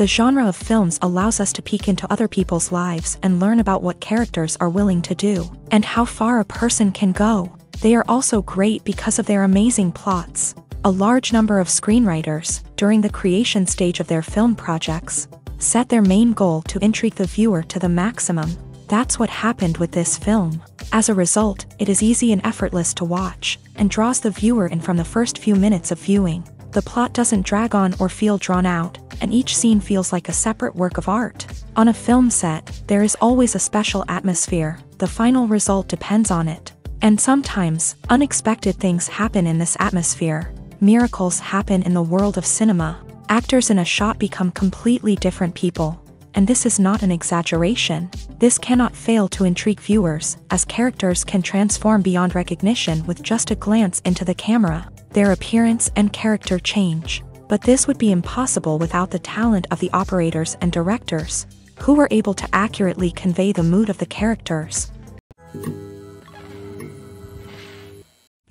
The genre of films allows us to peek into other people's lives and learn about what characters are willing to do, and how far a person can go. They are also great because of their amazing plots. A large number of screenwriters, during the creation stage of their film projects, set their main goal to intrigue the viewer to the maximum. That's what happened with this film. As a result, it is easy and effortless to watch, and draws the viewer in from the first few minutes of viewing. The plot doesn't drag on or feel drawn out, and each scene feels like a separate work of art. On a film set, there is always a special atmosphere. The final result depends on it. And sometimes, unexpected things happen in this atmosphere. Miracles happen in the world of cinema. Actors in a shot become completely different people. And this is not an exaggeration. This cannot fail to intrigue viewers, as characters can transform beyond recognition with just a glance into the camera. Their appearance and character change. But this would be impossible without the talent of the operators and directors, who were able to accurately convey the mood of the characters.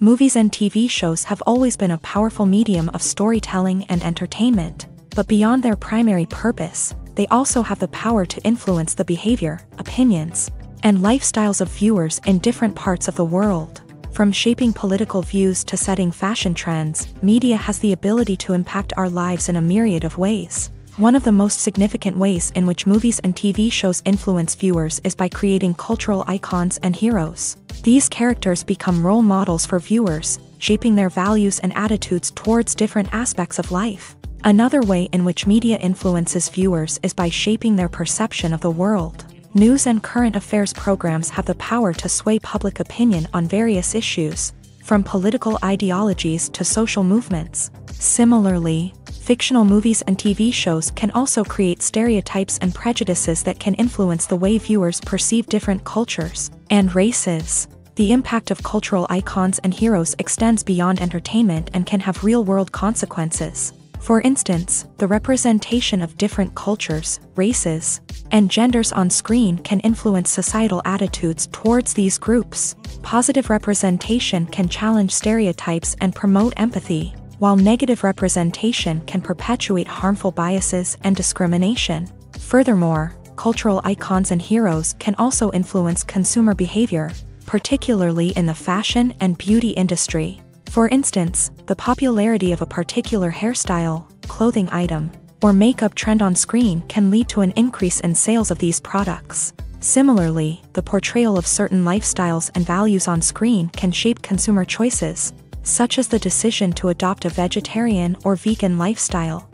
Movies and TV shows have always been a powerful medium of storytelling and entertainment, but beyond their primary purpose, they also have the power to influence the behavior, opinions, and lifestyles of viewers in different parts of the world. From shaping political views to setting fashion trends, media has the ability to impact our lives in a myriad of ways. One of the most significant ways in which movies and TV shows influence viewers is by creating cultural icons and heroes. These characters become role models for viewers, shaping their values and attitudes towards different aspects of life. Another way in which media influences viewers is by shaping their perception of the world. News and current affairs programs have the power to sway public opinion on various issues, from political ideologies to social movements. Similarly, fictional movies and TV shows can also create stereotypes and prejudices that can influence the way viewers perceive different cultures and races. The impact of cultural icons and heroes extends beyond entertainment and can have real-world consequences. For instance, the representation of different cultures, races, and genders on screen can influence societal attitudes towards these groups. Positive representation can challenge stereotypes and promote empathy, while negative representation can perpetuate harmful biases and discrimination. Furthermore, cultural icons and heroes can also influence consumer behavior, particularly in the fashion and beauty industry. For instance, the popularity of a particular hairstyle, clothing item, or makeup trend on screen can lead to an increase in sales of these products. Similarly, the portrayal of certain lifestyles and values on screen can shape consumer choices, such as the decision to adopt a vegetarian or vegan lifestyle.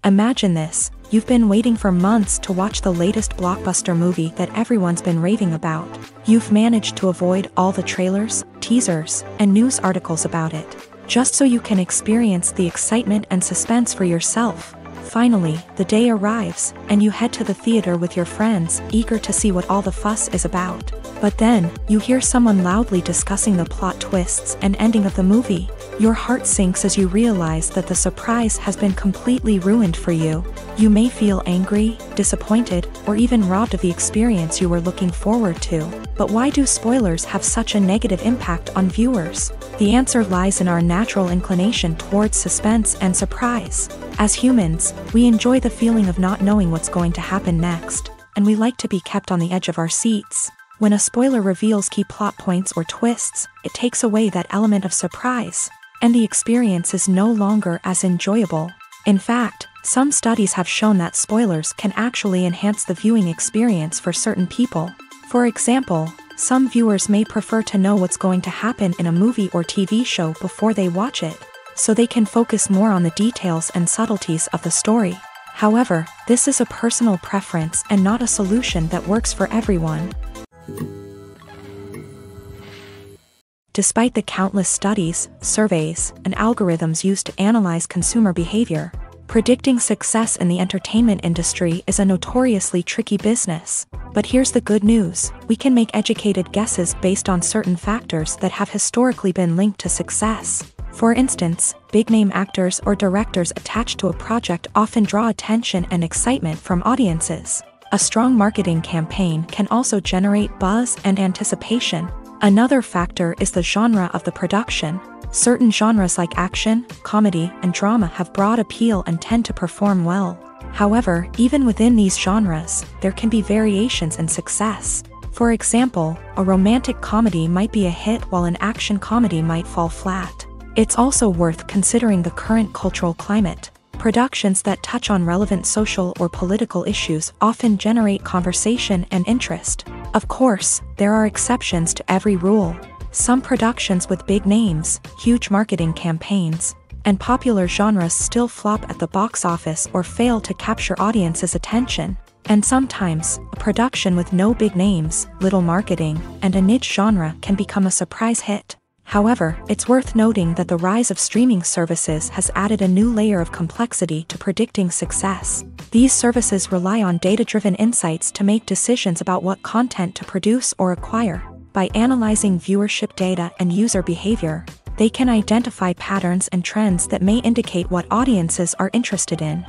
Imagine this: you've been waiting for months to watch the latest blockbuster movie that everyone's been raving about. You've managed to avoid all the trailers, teasers, and news articles about it, just so you can experience the excitement and suspense for yourself. Finally, the day arrives, and you head to the theater with your friends, eager to see what all the fuss is about. But then, you hear someone loudly discussing the plot twists and ending of the movie. Your heart sinks as you realize that the surprise has been completely ruined for you. You may feel angry, disappointed, or even robbed of the experience you were looking forward to. But why do spoilers have such a negative impact on viewers? The answer lies in our natural inclination towards suspense and surprise. As humans, we enjoy the feeling of not knowing what's going to happen next, and we like to be kept on the edge of our seats. When a spoiler reveals key plot points or twists, it takes away that element of surprise, and the experience is no longer as enjoyable. In fact, some studies have shown that spoilers can actually enhance the viewing experience for certain people. For example, some viewers may prefer to know what's going to happen in a movie or TV show before they watch it, so they can focus more on the details and subtleties of the story. However, this is a personal preference and not a solution that works for everyone. Despite the countless studies, surveys, and algorithms used to analyze consumer behavior, predicting success in the entertainment industry is a notoriously tricky business. But here's the good news: we can make educated guesses based on certain factors that have historically been linked to success. For instance, big-name actors or directors attached to a project often draw attention and excitement from audiences. A strong marketing campaign can also generate buzz and anticipation. Another factor is the genre of the production. Certain genres like action, comedy, and drama have broad appeal and tend to perform well. However, even within these genres, there can be variations in success. For example, a romantic comedy might be a hit while an action comedy might fall flat. It's also worth considering the current cultural climate. Productions that touch on relevant social or political issues often generate conversation and interest. Of course, there are exceptions to every rule. Some productions with big names, huge marketing campaigns, and popular genres still flop at the box office or fail to capture audiences' attention. And sometimes, a production with no big names, little marketing, and a niche genre can become a surprise hit. However, it's worth noting that the rise of streaming services has added a new layer of complexity to predicting success. These services rely on data-driven insights to make decisions about what content to produce or acquire. By analyzing viewership data and user behavior, they can identify patterns and trends that may indicate what audiences are interested in.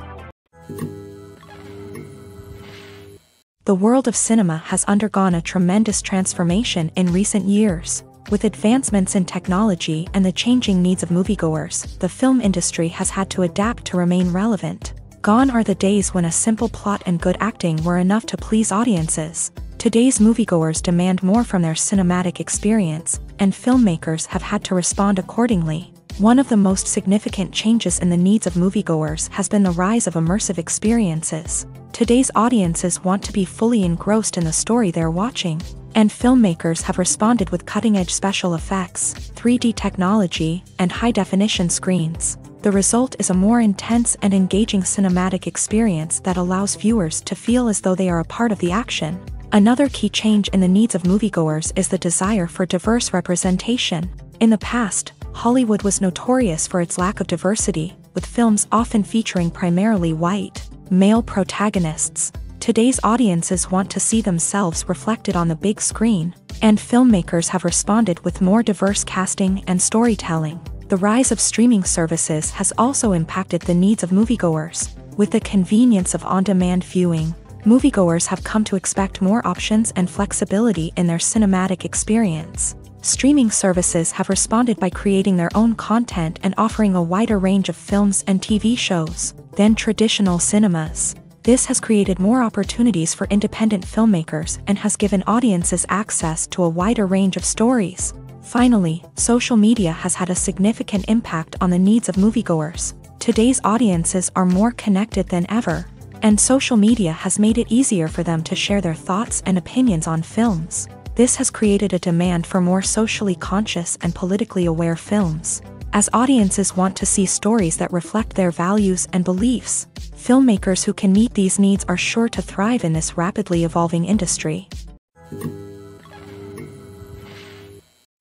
The world of cinema has undergone a tremendous transformation in recent years. With advancements in technology and the changing needs of moviegoers, the film industry has had to adapt to remain relevant. Gone are the days when a simple plot and good acting were enough to please audiences. Today's moviegoers demand more from their cinematic experience, and filmmakers have had to respond accordingly. One of the most significant changes in the needs of moviegoers has been the rise of immersive experiences. Today's audiences want to be fully engrossed in the story they're watching, and filmmakers have responded with cutting-edge special effects, 3D technology, and high-definition screens. The result is a more intense and engaging cinematic experience that allows viewers to feel as though they are a part of the action. Another key change in the needs of moviegoers is the desire for diverse representation. In the past, Hollywood was notorious for its lack of diversity, with films often featuring primarily white, male protagonists. Today's audiences want to see themselves reflected on the big screen, and filmmakers have responded with more diverse casting and storytelling. The rise of streaming services has also impacted the needs of moviegoers. With the convenience of on-demand viewing, moviegoers have come to expect more options and flexibility in their cinematic experience. Streaming services have responded by creating their own content and offering a wider range of films and TV shows than traditional cinemas. This has created more opportunities for independent filmmakers and has given audiences access to a wider range of stories. Finally, social media has had a significant impact on the needs of moviegoers. Today's audiences are more connected than ever, and social media has made it easier for them to share their thoughts and opinions on films. This has created a demand for more socially conscious and politically aware films. As audiences want to see stories that reflect their values and beliefs, filmmakers who can meet these needs are sure to thrive in this rapidly evolving industry.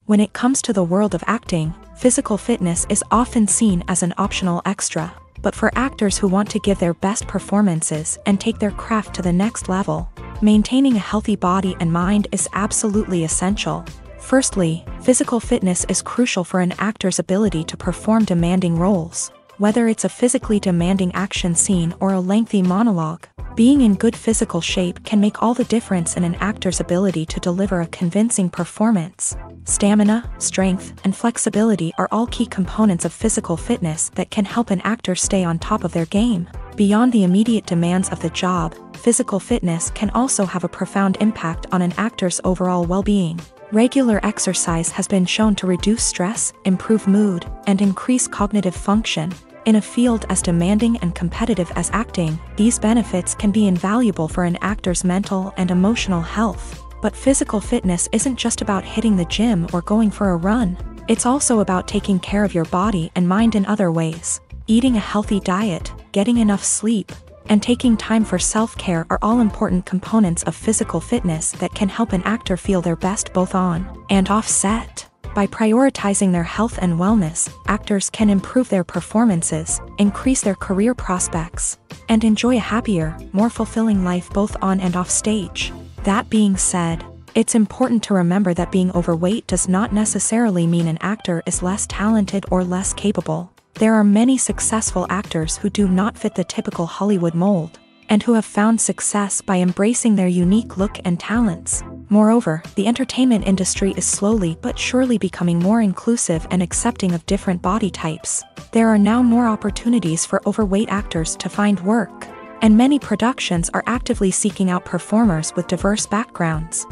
When it comes to the world of acting, physical fitness is often seen as an optional extra. But for actors who want to give their best performances and take their craft to the next level, maintaining a healthy body and mind is absolutely essential. Firstly, physical fitness is crucial for an actor's ability to perform demanding roles. Whether it's a physically demanding action scene or a lengthy monologue, being in good physical shape can make all the difference in an actor's ability to deliver a convincing performance. Stamina, strength, and flexibility are all key components of physical fitness that can help an actor stay on top of their game. Beyond the immediate demands of the job, physical fitness can also have a profound impact on an actor's overall well-being. Regular exercise has been shown to reduce stress, improve mood, and increase cognitive function. In a field as demanding and competitive as acting, these benefits can be invaluable for an actor's mental and emotional health. But physical fitness isn't just about hitting the gym or going for a run. It's also about taking care of your body and mind in other ways. Eating a healthy diet, getting enough sleep, and taking time for self-care are all important components of physical fitness that can help an actor feel their best both on and off set. By prioritizing their health and wellness, actors can improve their performances, increase their career prospects, and enjoy a happier, more fulfilling life both on and off stage. That being said, it's important to remember that being overweight does not necessarily mean an actor is less talented or less capable. There are many successful actors who do not fit the typical Hollywood mold, and who have found success by embracing their unique look and talents. Moreover, the entertainment industry is slowly but surely becoming more inclusive and accepting of different body types. There are now more opportunities for overweight actors to find work, and many productions are actively seeking out performers with diverse backgrounds.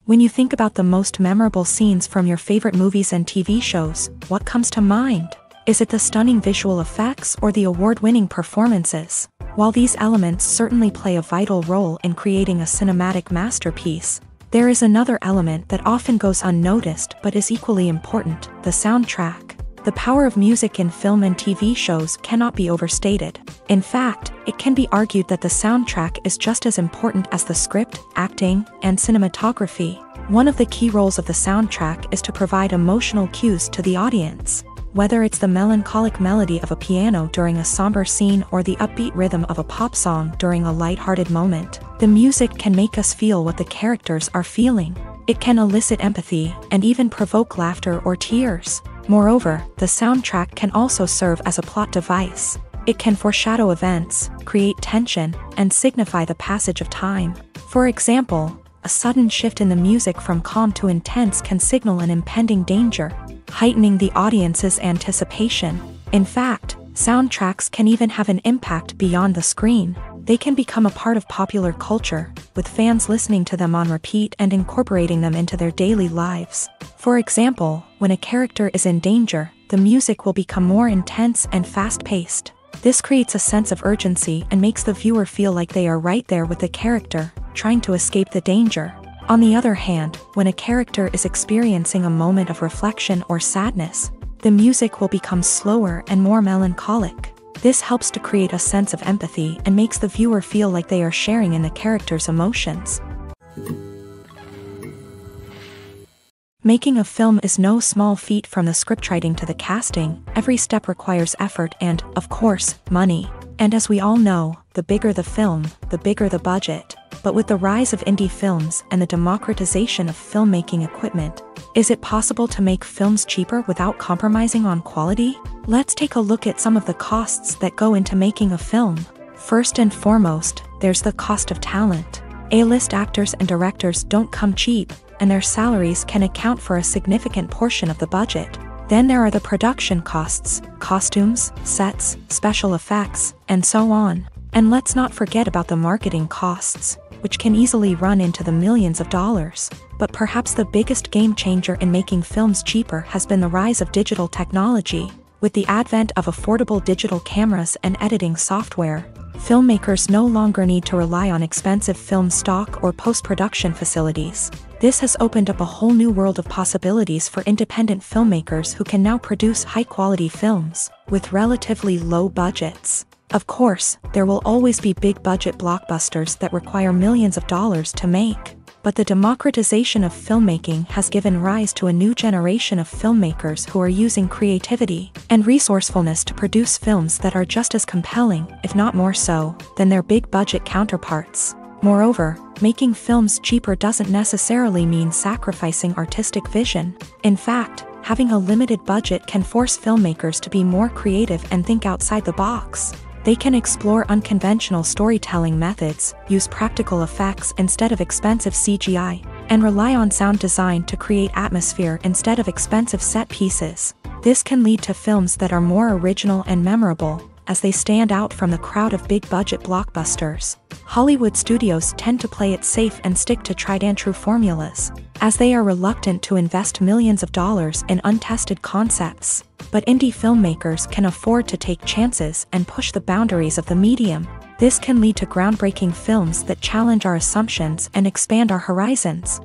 When you think about the most memorable scenes from your favorite movies and TV shows, what comes to mind? Is it the stunning visual effects or the award-winning performances? While these elements certainly play a vital role in creating a cinematic masterpiece, there is another element that often goes unnoticed but is equally important: the soundtrack. The power of music in film and TV shows cannot be overstated. In fact, it can be argued that the soundtrack is just as important as the script, acting, and cinematography. One of the key roles of the soundtrack is to provide emotional cues to the audience. Whether it's the melancholic melody of a piano during a somber scene or the upbeat rhythm of a pop song during a lighthearted moment, the music can make us feel what the characters are feeling. It can elicit empathy and even provoke laughter or tears. Moreover, the soundtrack can also serve as a plot device. It can foreshadow events, create tension, and signify the passage of time. For example, a sudden shift in the music from calm to intense can signal an impending danger, heightening the audience's anticipation. In fact, soundtracks can even have an impact beyond the screen. They can become a part of popular culture, with fans listening to them on repeat and incorporating them into their daily lives. For example, when a character is in danger, the music will become more intense and fast-paced. This creates a sense of urgency and makes the viewer feel like they are right there with the character, trying to escape the danger. On the other hand, when a character is experiencing a moment of reflection or sadness, the music will become slower and more melancholic. This helps to create a sense of empathy and makes the viewer feel like they are sharing in the character's emotions. Making a film is no small feat. From the scriptwriting to the casting, every step requires effort and, of course, money. And as we all know, the bigger the film, the bigger the budget. But with the rise of indie films and the democratization of filmmaking equipment, is it possible to make films cheaper without compromising on quality? Let's take a look at some of the costs that go into making a film. First and foremost, there's the cost of talent. A-list actors and directors don't come cheap, and their salaries can account for a significant portion of the budget. Then there are the production costs, costumes, sets, special effects, and so on. And let's not forget about the marketing costs, which can easily run into the millions of dollars. But perhaps the biggest game changer in making films cheaper has been the rise of digital technology. With the advent of affordable digital cameras and editing software, filmmakers no longer need to rely on expensive film stock or post-production facilities. This has opened up a whole new world of possibilities for independent filmmakers who can now produce high-quality films with relatively low budgets. Of course, there will always be big-budget blockbusters that require millions of dollars to make. But the democratization of filmmaking has given rise to a new generation of filmmakers who are using creativity and resourcefulness to produce films that are just as compelling, if not more so, than their big-budget counterparts. Moreover, making films cheaper doesn't necessarily mean sacrificing artistic vision. In fact, having a limited budget can force filmmakers to be more creative and think outside the box. They can explore unconventional storytelling methods, use practical effects instead of expensive CGI, and rely on sound design to create atmosphere instead of expensive set pieces. This can lead to films that are more original and memorable, as they stand out from the crowd of big-budget blockbusters. Hollywood studios tend to play it safe and stick to tried-and-true formulas, as they are reluctant to invest millions of dollars in untested concepts. But indie filmmakers can afford to take chances and push the boundaries of the medium. This can lead to groundbreaking films that challenge our assumptions and expand our horizons.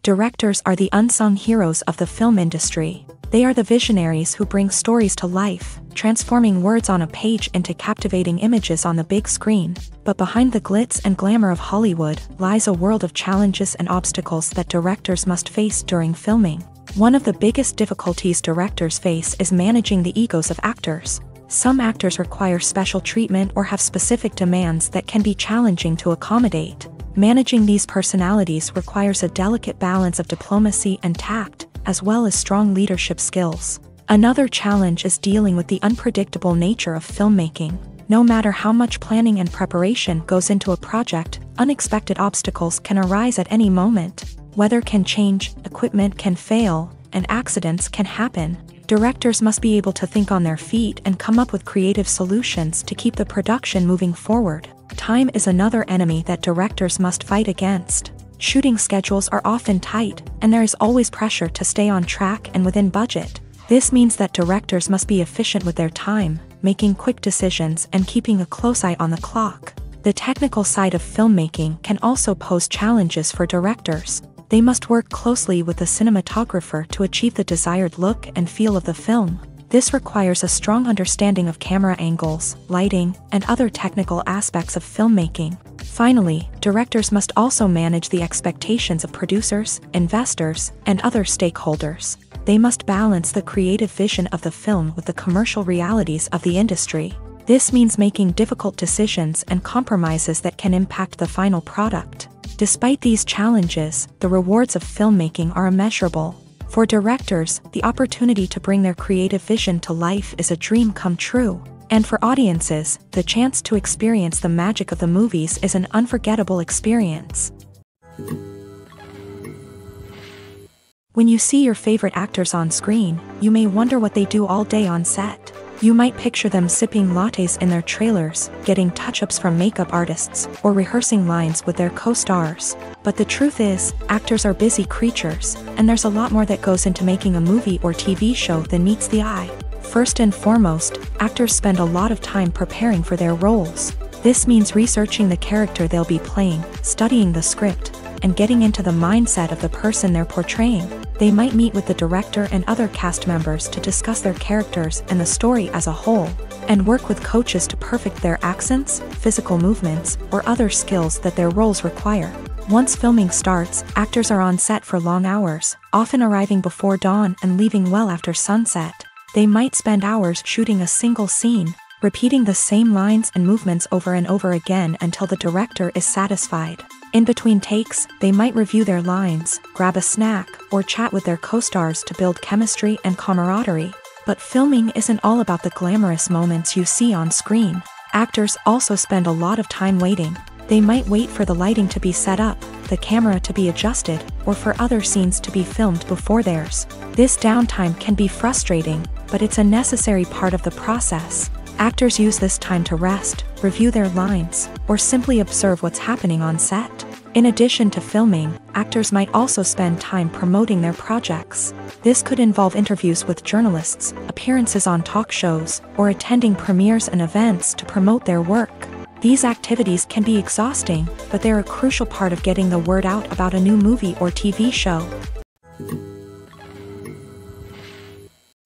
Directors are the unsung heroes of the film industry. They are the visionaries who bring stories to life, transforming words on a page into captivating images on the big screen. But behind the glitz and glamour of Hollywood lies a world of challenges and obstacles that directors must face during filming. One of the biggest difficulties directors face is managing the egos of actors. Some actors require special treatment or have specific demands that can be challenging to accommodate. Managing these personalities requires a delicate balance of diplomacy and tact, as well as strong leadership skills. Another challenge is dealing with the unpredictable nature of filmmaking. No matter how much planning and preparation goes into a project, unexpected obstacles can arise at any moment. Weather can change, equipment can fail, and accidents can happen. Directors must be able to think on their feet and come up with creative solutions to keep the production moving forward. Time is another enemy that directors must fight against. Shooting schedules are often tight, and there is always pressure to stay on track and within budget. This means that directors must be efficient with their time, making quick decisions and keeping a close eye on the clock. The technical side of filmmaking can also pose challenges for directors. They must work closely with the cinematographer to achieve the desired look and feel of the film. This requires a strong understanding of camera angles, lighting, and other technical aspects of filmmaking. Finally, directors must also manage the expectations of producers, investors, and other stakeholders. They must balance the creative vision of the film with the commercial realities of the industry. This means making difficult decisions and compromises that can impact the final product. Despite these challenges, the rewards of filmmaking are immeasurable. For directors, the opportunity to bring their creative vision to life is a dream come true. And for audiences, the chance to experience the magic of the movies is an unforgettable experience. When you see your favorite actors on screen, you may wonder what they do all day on set. You might picture them sipping lattes in their trailers, getting touch-ups from makeup artists, or rehearsing lines with their co-stars. But the truth is, actors are busy creatures, and there's a lot more that goes into making a movie or TV show than meets the eye. First and foremost, actors spend a lot of time preparing for their roles. This means researching the character they'll be playing, studying the script, and getting into the mindset of the person they're portraying. They might meet with the director and other cast members to discuss their characters and the story as a whole, and work with coaches to perfect their accents, physical movements, or other skills that their roles require. Once filming starts, actors are on set for long hours, often arriving before dawn and leaving well after sunset. They might spend hours shooting a single scene, repeating the same lines and movements over and over again until the director is satisfied. In between takes, they might review their lines, grab a snack, or chat with their co-stars to build chemistry and camaraderie. But filming isn't all about the glamorous moments you see on screen. Actors also spend a lot of time waiting. They might wait for the lighting to be set up, the camera to be adjusted, or for other scenes to be filmed before theirs. This downtime can be frustrating, but it's a necessary part of the process. Actors use this time to rest, review their lines, or simply observe what's happening on set. In addition to filming, actors might also spend time promoting their projects. This could involve interviews with journalists, appearances on talk shows, or attending premieres and events to promote their work. These activities can be exhausting, but they're a crucial part of getting the word out about a new movie or TV show.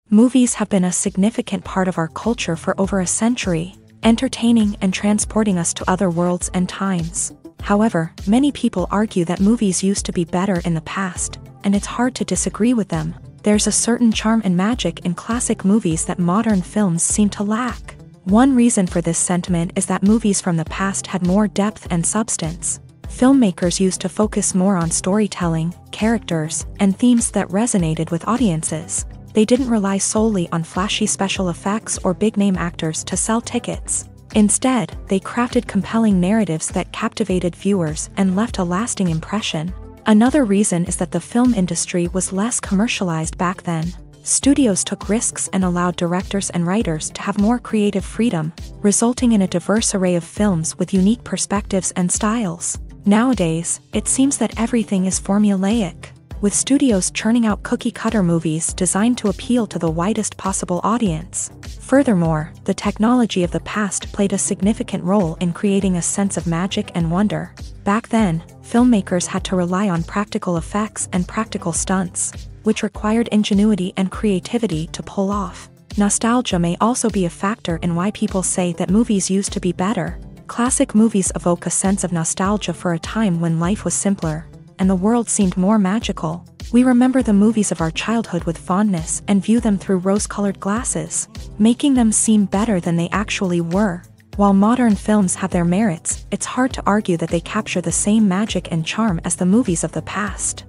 Movies have been a significant part of our culture for over a century, entertaining and transporting us to other worlds and times. However, many people argue that movies used to be better in the past, and it's hard to disagree with them. There's a certain charm and magic in classic movies that modern films seem to lack. One reason for this sentiment is that movies from the past had more depth and substance. Filmmakers used to focus more on storytelling, characters, and themes that resonated with audiences. They didn't rely solely on flashy special effects or big-name actors to sell tickets. Instead, they crafted compelling narratives that captivated viewers and left a lasting impression. Another reason is that the film industry was less commercialized back then. Studios took risks and allowed directors and writers to have more creative freedom, resulting in a diverse array of films with unique perspectives and styles. Nowadays, it seems that everything is formulaic, with studios churning out cookie-cutter movies designed to appeal to the widest possible audience. Furthermore, the technology of the past played a significant role in creating a sense of magic and wonder. Back then, filmmakers had to rely on practical effects and practical stunts, which required ingenuity and creativity to pull off. Nostalgia may also be a factor in why people say that movies used to be better. Classic movies evoke a sense of nostalgia for a time when life was simpler, and the world seemed more magical. We remember the movies of our childhood with fondness and view them through rose-colored glasses, making them seem better than they actually were. While modern films have their merits, it's hard to argue that they capture the same magic and charm as the movies of the past.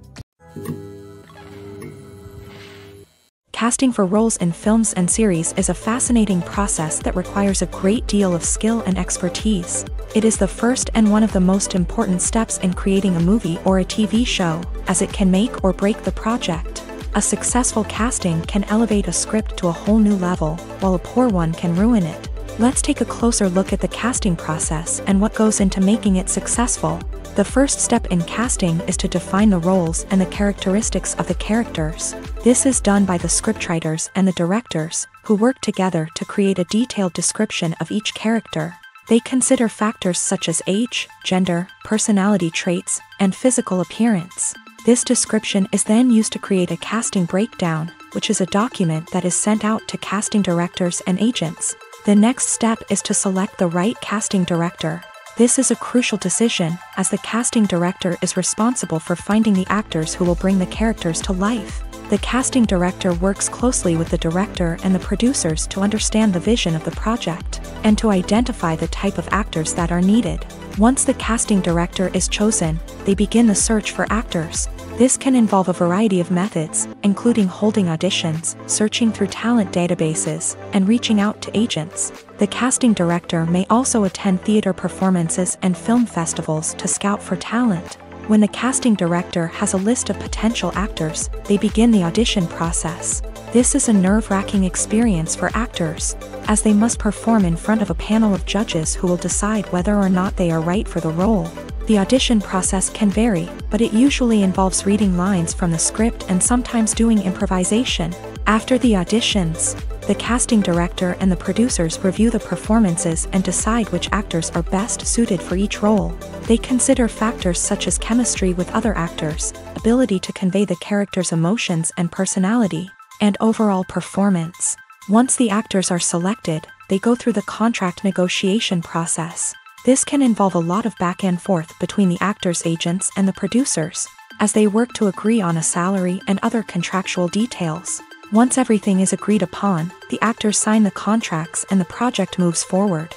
Casting for roles in films and series is a fascinating process that requires a great deal of skill and expertise. It is the first and one of the most important steps in creating a movie or a TV show, as it can make or break the project. A successful casting can elevate a script to a whole new level, while a poor one can ruin it. Let's take a closer look at the casting process and what goes into making it successful. The first step in casting is to define the roles and the characteristics of the characters. This is done by the scriptwriters and the directors, who work together to create a detailed description of each character. They consider factors such as age, gender, personality traits, and physical appearance. This description is then used to create a casting breakdown, which is a document that is sent out to casting directors and agents. The next step is to select the right casting director. This is a crucial decision, as the casting director is responsible for finding the actors who will bring the characters to life. The casting director works closely with the director and the producers to understand the vision of the project, and to identify the type of actors that are needed. Once the casting director is chosen, they begin the search for actors. This can involve a variety of methods, including holding auditions, searching through talent databases, and reaching out to agents. The casting director may also attend theater performances and film festivals to scout for talent. When the casting director has a list of potential actors, they begin the audition process. This is a nerve-wracking experience for actors, as they must perform in front of a panel of judges who will decide whether or not they are right for the role. The audition process can vary, but it usually involves reading lines from the script and sometimes doing improvisation. After the auditions, the casting director and the producers review the performances and decide which actors are best suited for each role. They consider factors such as chemistry with other actors, ability to convey the character's emotions and personality, and overall performance. Once the actors are selected, they go through the contract negotiation process. This can involve a lot of back and forth between the actors' agents and the producers, as they work to agree on a salary and other contractual details. Once everything is agreed upon, the actors sign the contracts and the project moves forward.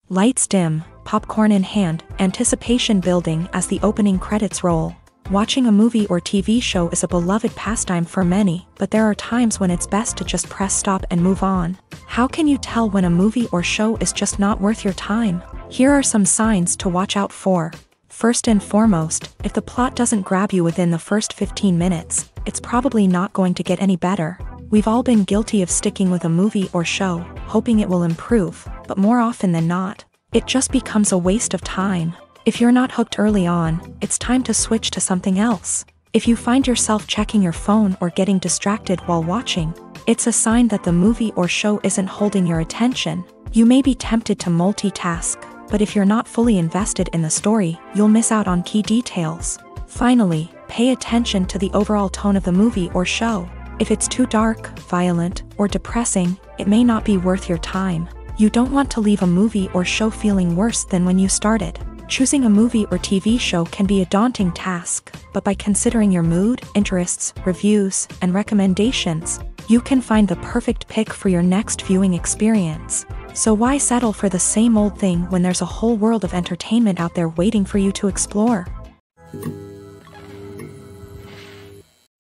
Lights dim, popcorn in hand, anticipation building as the opening credits roll. Watching a movie or TV show is a beloved pastime for many, but there are times when it's best to just press stop and move on. How can you tell when a movie or show is just not worth your time? Here are some signs to watch out for. First and foremost, if the plot doesn't grab you within the first 15 minutes, it's probably not going to get any better. We've all been guilty of sticking with a movie or show, hoping it will improve, but more often than not, it just becomes a waste of time. If you're not hooked early on, it's time to switch to something else. If you find yourself checking your phone or getting distracted while watching, it's a sign that the movie or show isn't holding your attention. You may be tempted to multitask, but if you're not fully invested in the story, you'll miss out on key details. Finally, pay attention to the overall tone of the movie or show. If it's too dark, violent, or depressing, it may not be worth your time. You don't want to leave a movie or show feeling worse than when you started. Choosing a movie or TV show can be a daunting task, but by considering your mood, interests, reviews, and recommendations, you can find the perfect pick for your next viewing experience. So why settle for the same old thing when there's a whole world of entertainment out there waiting for you to explore?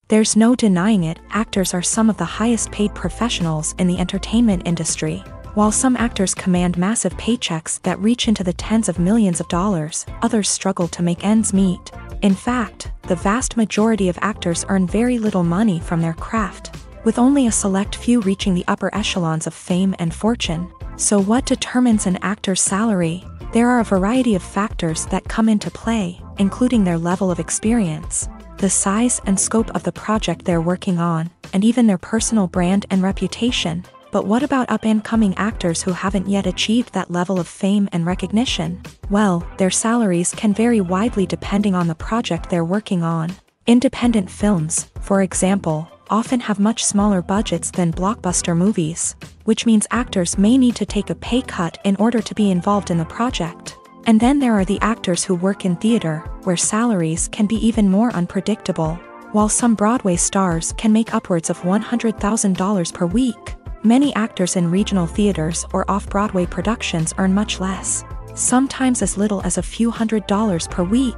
There's no denying it, actors are some of the highest paid professionals in the entertainment industry. While some actors command massive paychecks that reach into the tens of millions of dollars, others struggle to make ends meet. In fact, the vast majority of actors earn very little money from their craft, with only a select few reaching the upper echelons of fame and fortune. So what determines an actor's salary? There are a variety of factors that come into play, including their level of experience, the size and scope of the project they're working on, and even their personal brand and reputation. But what about up-and-coming actors who haven't yet achieved that level of fame and recognition? Well, their salaries can vary widely depending on the project they're working on. Independent films, for example, often have much smaller budgets than blockbuster movies, which means actors may need to take a pay cut in order to be involved in the project. And then there are the actors who work in theater, where salaries can be even more unpredictable. While some Broadway stars can make upwards of $100,000 per week, many actors in regional theaters or off-Broadway productions earn much less, sometimes as little as a few $100s per week.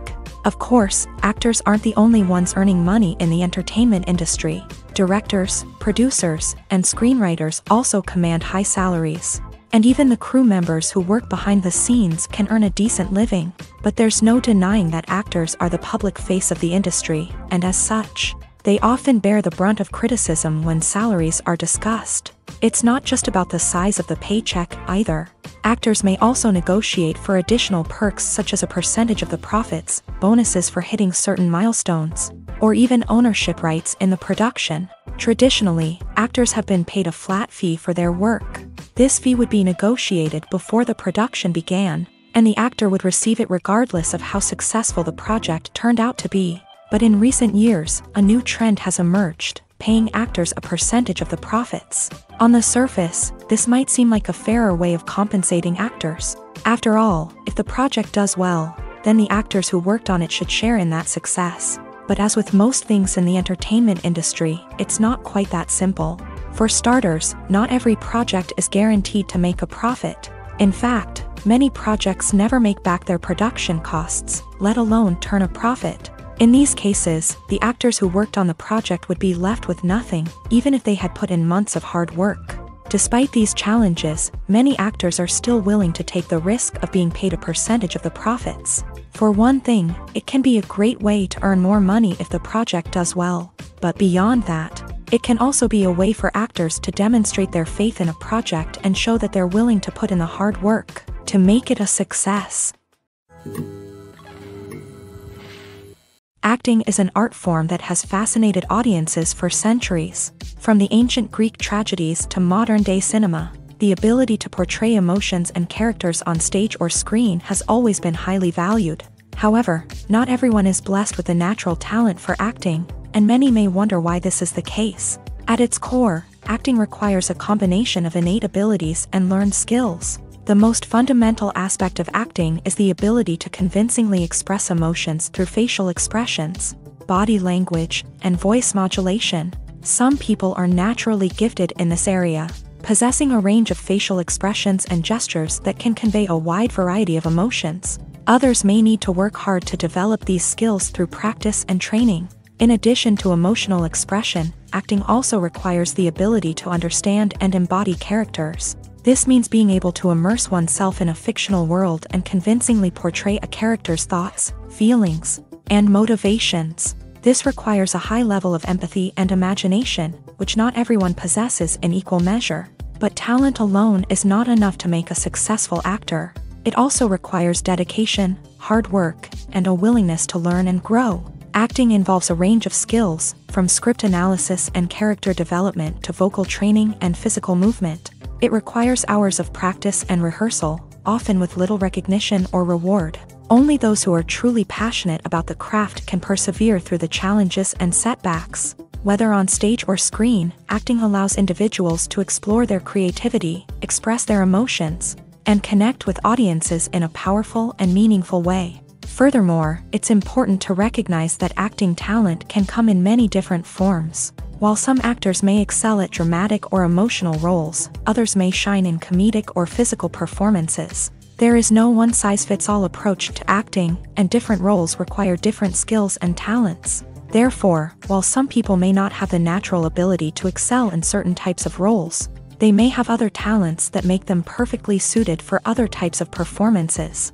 Of course, actors aren't the only ones earning money in the entertainment industry. Directors, producers, and screenwriters also command high salaries. And even the crew members who work behind the scenes can earn a decent living. But there's no denying that actors are the public face of the industry, and as such, they often bear the brunt of criticism when salaries are discussed. It's not just about the size of the paycheck, either. Actors may also negotiate for additional perks such as a percentage of the profits, bonuses for hitting certain milestones, or even ownership rights in the production. Traditionally, actors have been paid a flat fee for their work. This fee would be negotiated before the production began, and the actor would receive it regardless of how successful the project turned out to be. But in recent years, a new trend has emerged, paying actors a percentage of the profits. On the surface, this might seem like a fairer way of compensating actors. After all, if the project does well, then the actors who worked on it should share in that success. But as with most things in the entertainment industry, it's not quite that simple. For starters, not every project is guaranteed to make a profit. In fact, many projects never make back their production costs, let alone turn a profit. In these cases, the actors who worked on the project would be left with nothing, even if they had put in months of hard work. Despite these challenges, many actors are still willing to take the risk of being paid a percentage of the profits. For one thing, it can be a great way to earn more money if the project does well. But beyond that, it can also be a way for actors to demonstrate their faith in a project and show that they're willing to put in the hard work to make it a success. Acting is an art form that has fascinated audiences for centuries. From the ancient Greek tragedies to modern-day cinema, the ability to portray emotions and characters on stage or screen has always been highly valued. However, not everyone is blessed with a natural talent for acting, and many may wonder why this is the case. At its core, acting requires a combination of innate abilities and learned skills. The most fundamental aspect of acting is the ability to convincingly express emotions through facial expressions, body language, and voice modulation. Some people are naturally gifted in this area, possessing a range of facial expressions and gestures that can convey a wide variety of emotions. Others may need to work hard to develop these skills through practice and training. In addition to emotional expression, acting also requires the ability to understand and embody characters. This means being able to immerse oneself in a fictional world and convincingly portray a character's thoughts, feelings, and motivations. This requires a high level of empathy and imagination, which not everyone possesses in equal measure. But talent alone is not enough to make a successful actor. It also requires dedication, hard work, and a willingness to learn and grow. Acting involves a range of skills, from script analysis and character development to vocal training and physical movement. It requires hours of practice and rehearsal, often with little recognition or reward. Only those who are truly passionate about the craft can persevere through the challenges and setbacks. Whether on stage or screen, acting allows individuals to explore their creativity, express their emotions, and connect with audiences in a powerful and meaningful way. Furthermore, it's important to recognize that acting talent can come in many different forms. While some actors may excel at dramatic or emotional roles, others may shine in comedic or physical performances. There is no one-size-fits-all approach to acting, and different roles require different skills and talents. Therefore, while some people may not have the natural ability to excel in certain types of roles, they may have other talents that make them perfectly suited for other types of performances.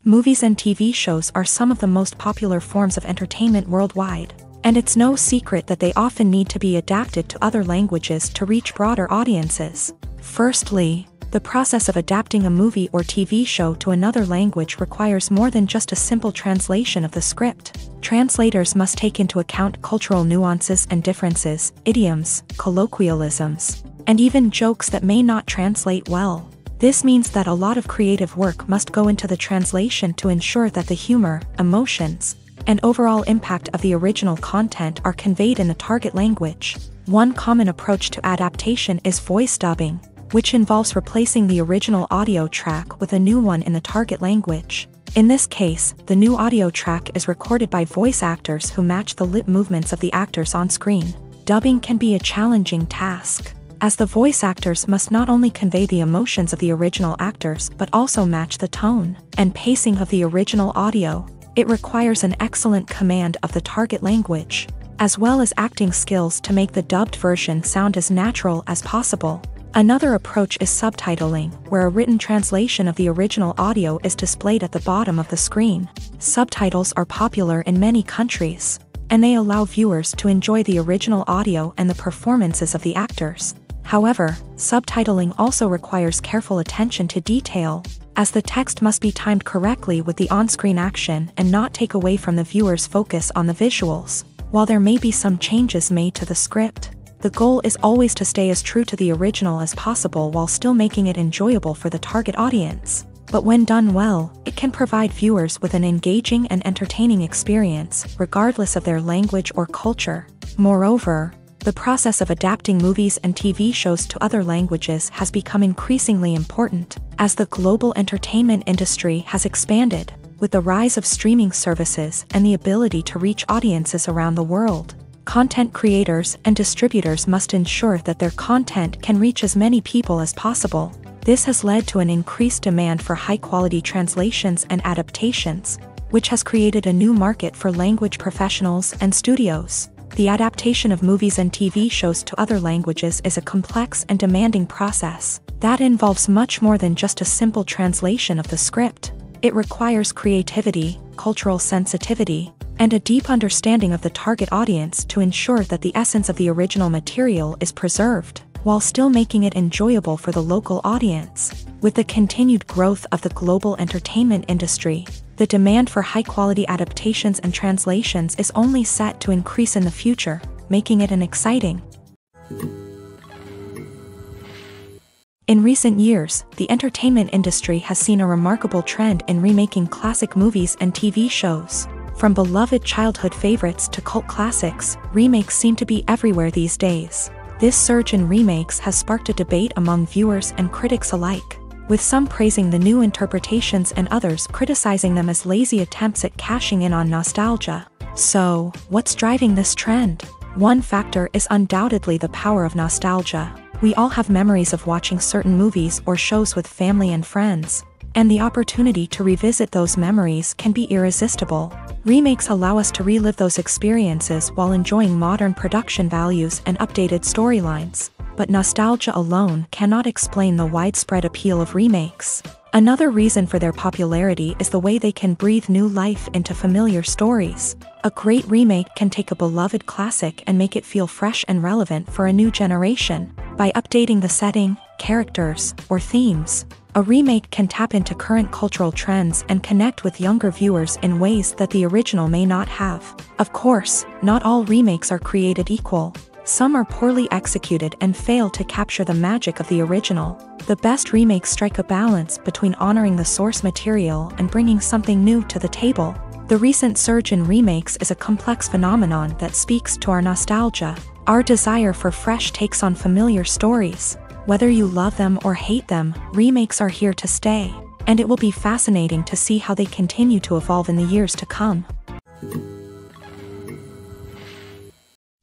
Movies and TV shows are some of the most popular forms of entertainment worldwide, and it's no secret that they often need to be adapted to other languages to reach broader audiences. Firstly, the process of adapting a movie or TV show to another language requires more than just a simple translation of the script. Translators must take into account cultural nuances and differences, idioms, colloquialisms, and even jokes that may not translate well. This means that a lot of creative work must go into the translation to ensure that the humor, emotions, and overall impact of the original content are conveyed in the target language. One common approach to adaptation is voice dubbing, which involves replacing the original audio track with a new one in the target language. In this case, the new audio track is recorded by voice actors who match the lip movements of the actors on screen. Dubbing can be a challenging task, as the voice actors must not only convey the emotions of the original actors but also match the tone and pacing of the original audio. It requires an excellent command of the target language, as well as acting skills to make the dubbed version sound as natural as possible. Another approach is subtitling, where a written translation of the original audio is displayed at the bottom of the screen. Subtitles are popular in many countries, and they allow viewers to enjoy the original audio and the performances of the actors. However, subtitling also requires careful attention to detail, as the text must be timed correctly with the on-screen action and not take away from the viewer's focus on the visuals. While there may be some changes made to the script, the goal is always to stay as true to the original as possible while still making it enjoyable for the target audience. But when done well, it can provide viewers with an engaging and entertaining experience, regardless of their language or culture. Moreover, the process of adapting movies and TV shows to other languages has become increasingly important, as the global entertainment industry has expanded, with the rise of streaming services and the ability to reach audiences around the world. Content creators and distributors must ensure that their content can reach as many people as possible. This has led to an increased demand for high-quality translations and adaptations, which has created a new market for language professionals and studios. The adaptation of movies and TV shows to other languages is a complex and demanding process that involves much more than just a simple translation of the script. It requires creativity, cultural sensitivity, and a deep understanding of the target audience to ensure that the essence of the original material is preserved, while still making it enjoyable for the local audience. With the continued growth of the global entertainment industry, the demand for high-quality adaptations and translations is only set to increase in the future, making it an exciting. In recent years, the entertainment industry has seen a remarkable trend in remaking classic movies and TV shows. From beloved childhood favorites to cult classics, remakes seem to be everywhere these days. This surge in remakes has sparked a debate among viewers and critics alike, with some praising the new interpretations and others criticizing them as lazy attempts at cashing in on nostalgia. So, what's driving this trend? One factor is undoubtedly the power of nostalgia. We all have memories of watching certain movies or shows with family and friends, and the opportunity to revisit those memories can be irresistible. Remakes allow us to relive those experiences while enjoying modern production values and updated storylines. But nostalgia alone cannot explain the widespread appeal of remakes. Another reason for their popularity is the way they can breathe new life into familiar stories. A great remake can take a beloved classic and make it feel fresh and relevant for a new generation. By updating the setting, characters, or themes, a remake can tap into current cultural trends and connect with younger viewers in ways that the original may not have. Of course, not all remakes are created equal. Some are poorly executed and fail to capture the magic of the original. The best remakes strike a balance between honoring the source material and bringing something new to the table. The recent surge in remakes is a complex phenomenon that speaks to our nostalgia, our desire for fresh takes on familiar stories. Whether you love them or hate them, remakes are here to stay, and it will be fascinating to see how they continue to evolve in the years to come.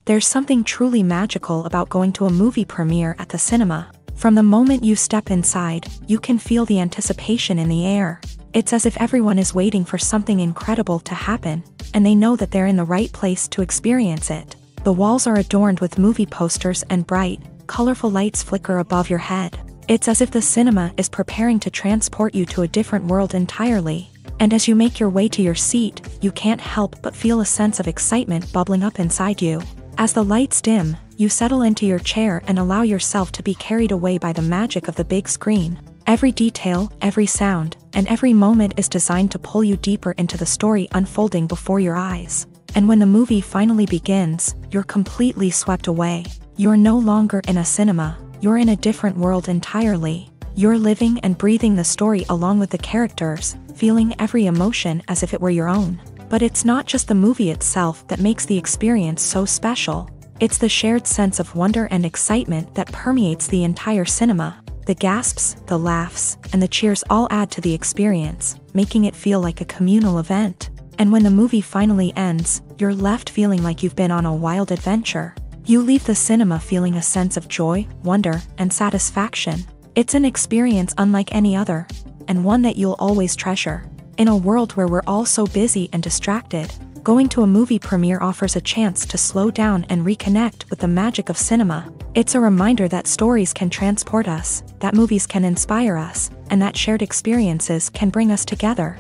There's something truly magical about going to a movie premiere at the cinema. From the moment you step inside, you can feel the anticipation in the air. It's as if everyone is waiting for something incredible to happen, and they know that they're in the right place to experience it. The walls are adorned with movie posters and bright, colorful lights flicker above your head. It's as if the cinema is preparing to transport you to a different world entirely. And as you make your way to your seat, you can't help but feel a sense of excitement bubbling up inside you. As the lights dim, you settle into your chair and allow yourself to be carried away by the magic of the big screen. Every detail, every sound, and every moment is designed to pull you deeper into the story unfolding before your eyes. And when the movie finally begins, you're completely swept away. You're no longer in a cinema, you're in a different world entirely. You're living and breathing the story along with the characters, feeling every emotion as if it were your own. But it's not just the movie itself that makes the experience so special. It's the shared sense of wonder and excitement that permeates the entire cinema. The gasps, the laughs, and the cheers all add to the experience, making it feel like a communal event. And when the movie finally ends, you're left feeling like you've been on a wild adventure. You leave the cinema feeling a sense of joy, wonder, and satisfaction. It's an experience unlike any other, and one that you'll always treasure. In a world where we're all so busy and distracted, going to a movie premiere offers a chance to slow down and reconnect with the magic of cinema. It's a reminder that stories can transport us, that movies can inspire us, and that shared experiences can bring us together.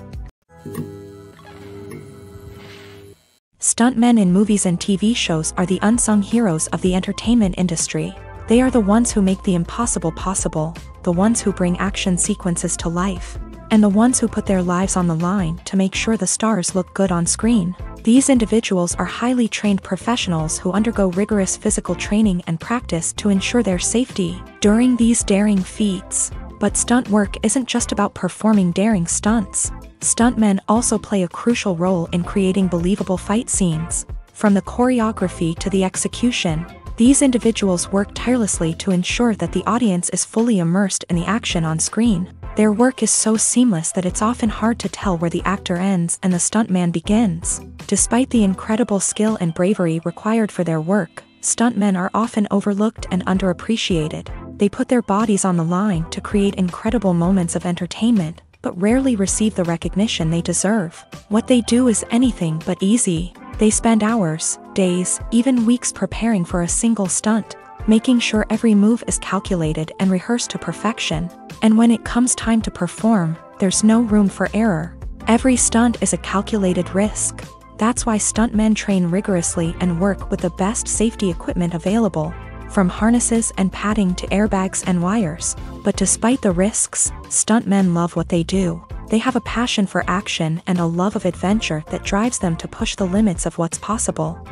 Stuntmen in movies and TV shows are the unsung heroes of the entertainment industry. They are the ones who make the impossible possible, the ones who bring action sequences to life, and the ones who put their lives on the line to make sure the stars look good on screen. These individuals are highly trained professionals who undergo rigorous physical training and practice to ensure their safety during these daring feats. But stunt work isn't just about performing daring stunts. Stuntmen also play a crucial role in creating believable fight scenes. From the choreography to the execution, these individuals work tirelessly to ensure that the audience is fully immersed in the action on screen. Their work is so seamless that it's often hard to tell where the actor ends and the stuntman begins. Despite the incredible skill and bravery required for their work, stuntmen are often overlooked and underappreciated. They put their bodies on the line to create incredible moments of entertainment, but rarely receive the recognition they deserve. What they do is anything but easy. They spend hours, days, even weeks preparing for a single stunt, making sure every move is calculated and rehearsed to perfection. And when it comes time to perform, there's no room for error. Every stunt is a calculated risk. That's why stuntmen train rigorously and work with the best safety equipment available, from harnesses and padding to airbags and wires. But despite the risks, stuntmen love what they do. They have a passion for action and a love of adventure that drives them to push the limits of what's possible.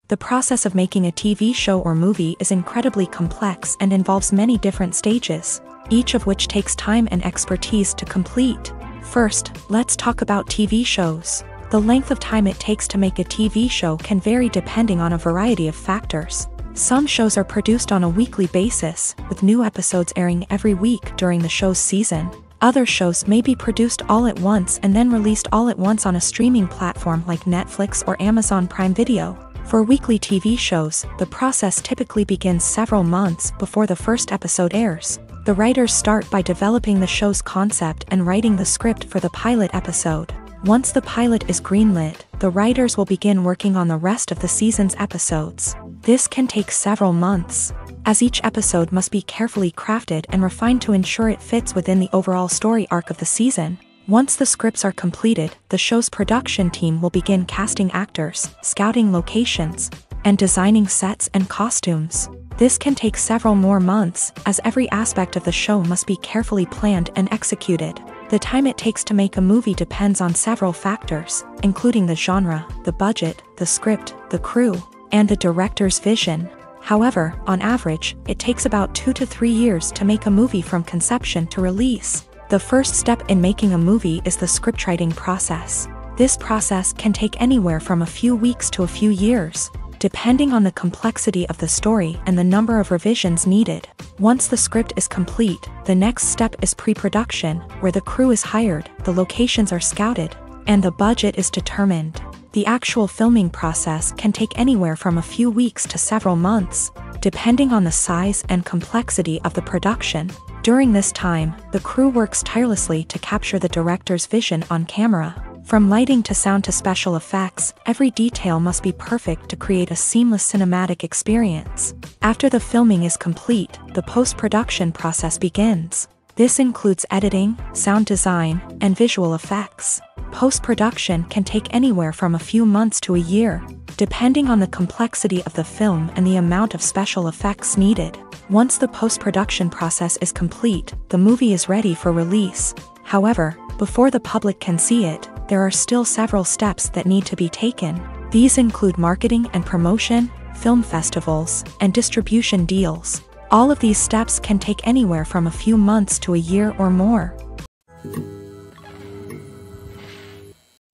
The process of making a TV show or movie is incredibly complex and involves many different stages, each of which takes time and expertise to complete. First, let's talk about TV shows. The length of time it takes to make a TV show can vary depending on a variety of factors. Some shows are produced on a weekly basis, with new episodes airing every week during the show's season. Other shows may be produced all at once and then released all at once on a streaming platform like Netflix or Amazon Prime Video. For weekly TV shows, the process typically begins several months before the first episode airs. The writers start by developing the show's concept and writing the script for the pilot episode. Once the pilot is greenlit, the writers will begin working on the rest of the season's episodes. This can take several months, as each episode must be carefully crafted and refined to ensure it fits within the overall story arc of the season. Once the scripts are completed, the show's production team will begin casting actors, scouting locations, and designing sets and costumes. This can take several more months, as every aspect of the show must be carefully planned and executed. The time it takes to make a movie depends on several factors, including the genre, the budget, the script, the crew, and the director's vision. However, on average, it takes about 2 to 3 years to make a movie from conception to release. The first step in making a movie is the scriptwriting process. This process can take anywhere from a few weeks to a few years, depending on the complexity of the story and the number of revisions needed. Once the script is complete, the next step is pre-production, where the crew is hired, the locations are scouted, and the budget is determined. The actual filming process can take anywhere from a few weeks to several months, depending on the size and complexity of the production. During this time, the crew works tirelessly to capture the director's vision on camera. From lighting to sound to special effects, every detail must be perfect to create a seamless cinematic experience. After the filming is complete, the post-production process begins. This includes editing, sound design, and visual effects. Post-production can take anywhere from a few months to a year, depending on the complexity of the film and the amount of special effects needed. Once the post-production process is complete, the movie is ready for release. However, before the public can see it, there are still several steps that need to be taken. These include marketing and promotion, film festivals, and distribution deals. All of these steps can take anywhere from a few months to a year or more.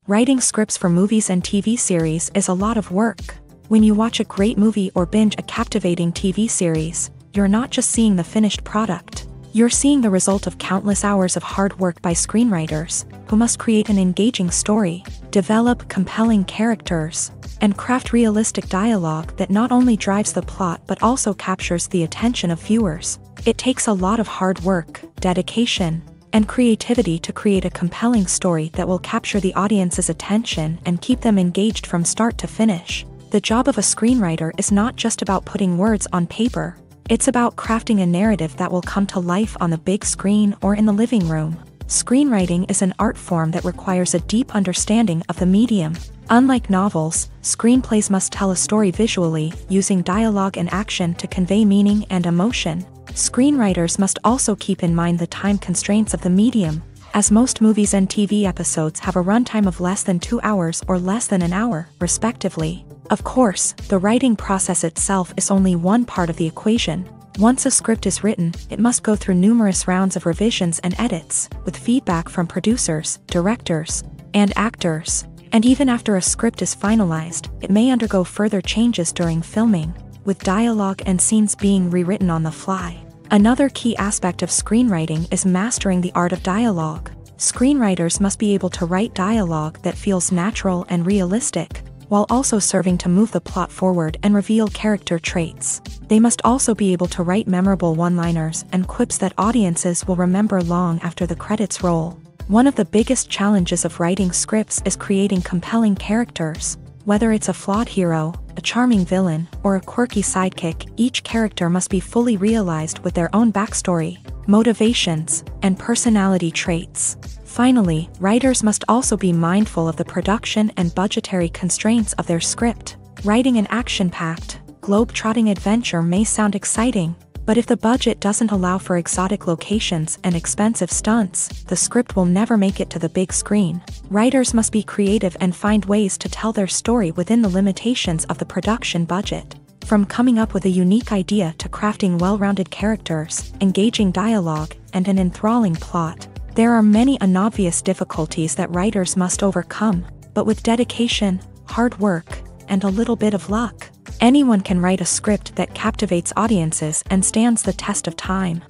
Writing scripts for movies and TV series is a lot of work. When you watch a great movie or binge a captivating TV series, you're not just seeing the finished product. You're seeing the result of countless hours of hard work by screenwriters, who must create an engaging story, develop compelling characters, and craft realistic dialogue that not only drives the plot but also captures the attention of viewers. It takes a lot of hard work, dedication, and creativity to create a compelling story that will capture the audience's attention and keep them engaged from start to finish. The job of a screenwriter is not just about putting words on paper. It's about crafting a narrative that will come to life on the big screen or in the living room. Screenwriting is an art form that requires a deep understanding of the medium. Unlike novels, screenplays must tell a story visually, using dialogue and action to convey meaning and emotion. Screenwriters must also keep in mind the time constraints of the medium, as most movies and TV episodes have a runtime of less than 2 hours or less than an hour, respectively. Of course, the writing process itself is only one part of the equation. Once a script is written, it must go through numerous rounds of revisions and edits, with feedback from producers, directors, and actors. And even after a script is finalized, it may undergo further changes during filming, with dialogue and scenes being rewritten on the fly. Another key aspect of screenwriting is mastering the art of dialogue. Screenwriters must be able to write dialogue that feels natural and realistic, while also serving to move the plot forward and reveal character traits. They must also be able to write memorable one-liners and quips that audiences will remember long after the credits roll. One of the biggest challenges of writing scripts is creating compelling characters. Whether it's a flawed hero, a charming villain, or a quirky sidekick, each character must be fully realized with their own backstory, motivations, and personality traits. Finally, writers must also be mindful of the production and budgetary constraints of their script. Writing an action-packed, globe-trotting adventure may sound exciting, but if the budget doesn't allow for exotic locations and expensive stunts, the script will never make it to the big screen. Writers must be creative and find ways to tell their story within the limitations of the production budget. From coming up with a unique idea to crafting well-rounded characters, engaging dialogue, and an enthralling plot, there are many unobvious difficulties that writers must overcome, but with dedication, hard work, and a little bit of luck, anyone can write a script that captivates audiences and stands the test of time.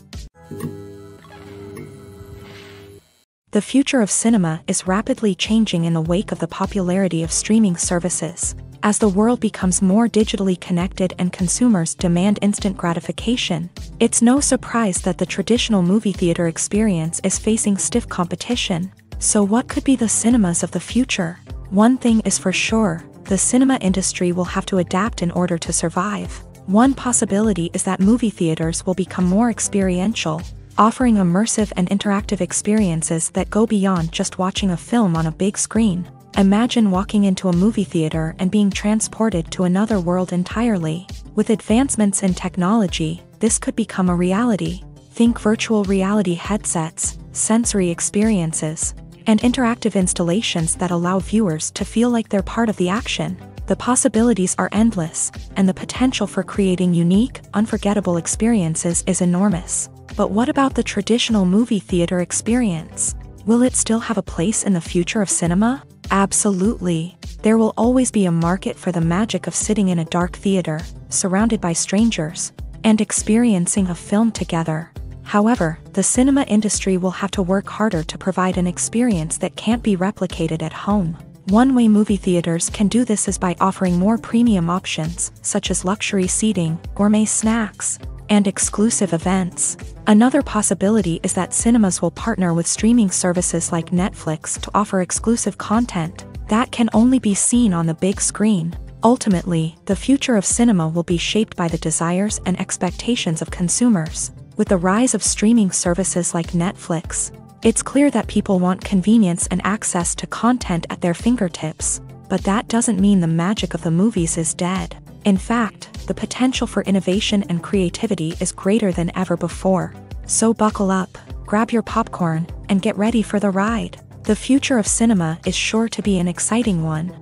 The future of cinema is rapidly changing in the wake of the popularity of streaming services. As the world becomes more digitally connected and consumers demand instant gratification, it's no surprise that the traditional movie theater experience is facing stiff competition. So what could be the cinemas of the future? One thing is for sure, the cinema industry will have to adapt in order to survive. One possibility is that movie theaters will become more experiential, offering immersive and interactive experiences that go beyond just watching a film on a big screen. Imagine walking into a movie theater and being transported to another world entirely. With advancements in technology, this could become a reality. Think virtual reality headsets, sensory experiences, and interactive installations that allow viewers to feel like they're part of the action. The possibilities are endless, and the potential for creating unique, unforgettable experiences is enormous. But what about the traditional movie theater experience? Will it still have a place in the future of cinema? Absolutely. There will always be a market for the magic of sitting in a dark theater, surrounded by strangers, and experiencing a film together. However, the cinema industry will have to work harder to provide an experience that can't be replicated at home. One way movie theaters can do this is by offering more premium options, such as luxury seating, gourmet snacks, and exclusive events. Another possibility is that cinemas will partner with streaming services like Netflix to offer exclusive content that can only be seen on the big screen. Ultimately, the future of cinema will be shaped by the desires and expectations of consumers. With the rise of streaming services like Netflix, it's clear that people want convenience and access to content at their fingertips. But that doesn't mean the magic of the movies is dead. In fact, the potential for innovation and creativity is greater than ever before. So buckle up, grab your popcorn, and get ready for the ride. The future of cinema is sure to be an exciting one.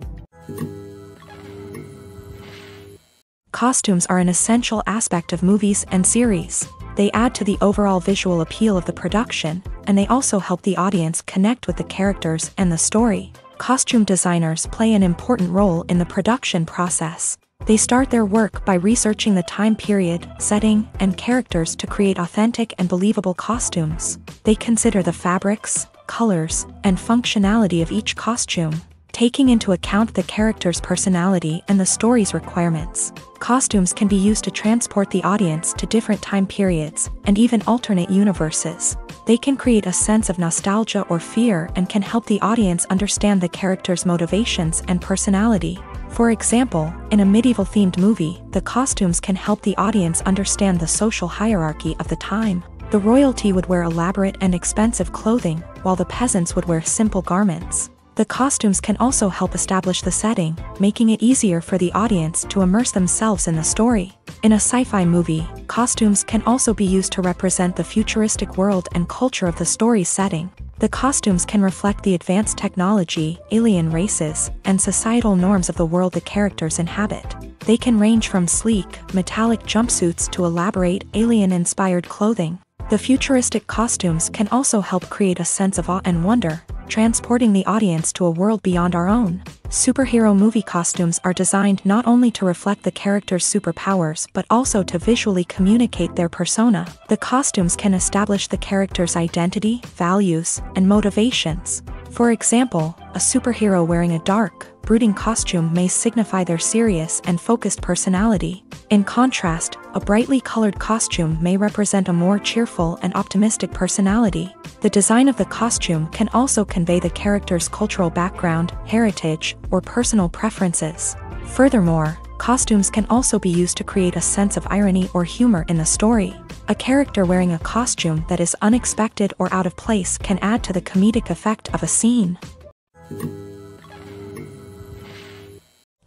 Costumes are an essential aspect of movies and series. They add to the overall visual appeal of the production, and they also help the audience connect with the characters and the story. Costume designers play an important role in the production process. They start their work by researching the time period, setting, and characters to create authentic and believable costumes. They consider the fabrics, colors, and functionality of each costume, taking into account the character's personality and the story's requirements. Costumes can be used to transport the audience to different time periods and even alternate universes. They can create a sense of nostalgia or fear and can help the audience understand the character's motivations and personality. For example, in a medieval-themed movie, the costumes can help the audience understand the social hierarchy of the time. The royalty would wear elaborate and expensive clothing, while the peasants would wear simple garments. The costumes can also help establish the setting, making it easier for the audience to immerse themselves in the story. In a sci-fi movie, costumes can also be used to represent the futuristic world and culture of the story's setting. The costumes can reflect the advanced technology, alien races, and societal norms of the world the characters inhabit. They can range from sleek, metallic jumpsuits to elaborate, alien-inspired clothing. The futuristic costumes can also help create a sense of awe and wonder, transporting the audience to a world beyond our own. Superhero movie costumes are designed not only to reflect the character's superpowers but also to visually communicate their persona. The costumes can establish the character's identity, values, and motivations. For example, a superhero wearing a dark, brooding costume may signify their serious and focused personality. In contrast, a brightly colored costume may represent a more cheerful and optimistic personality. The design of the costume can also convey the character's cultural background, heritage, or personal preferences. Furthermore, costumes can also be used to create a sense of irony or humor in the story. A character wearing a costume that is unexpected or out of place can add to the comedic effect of a scene.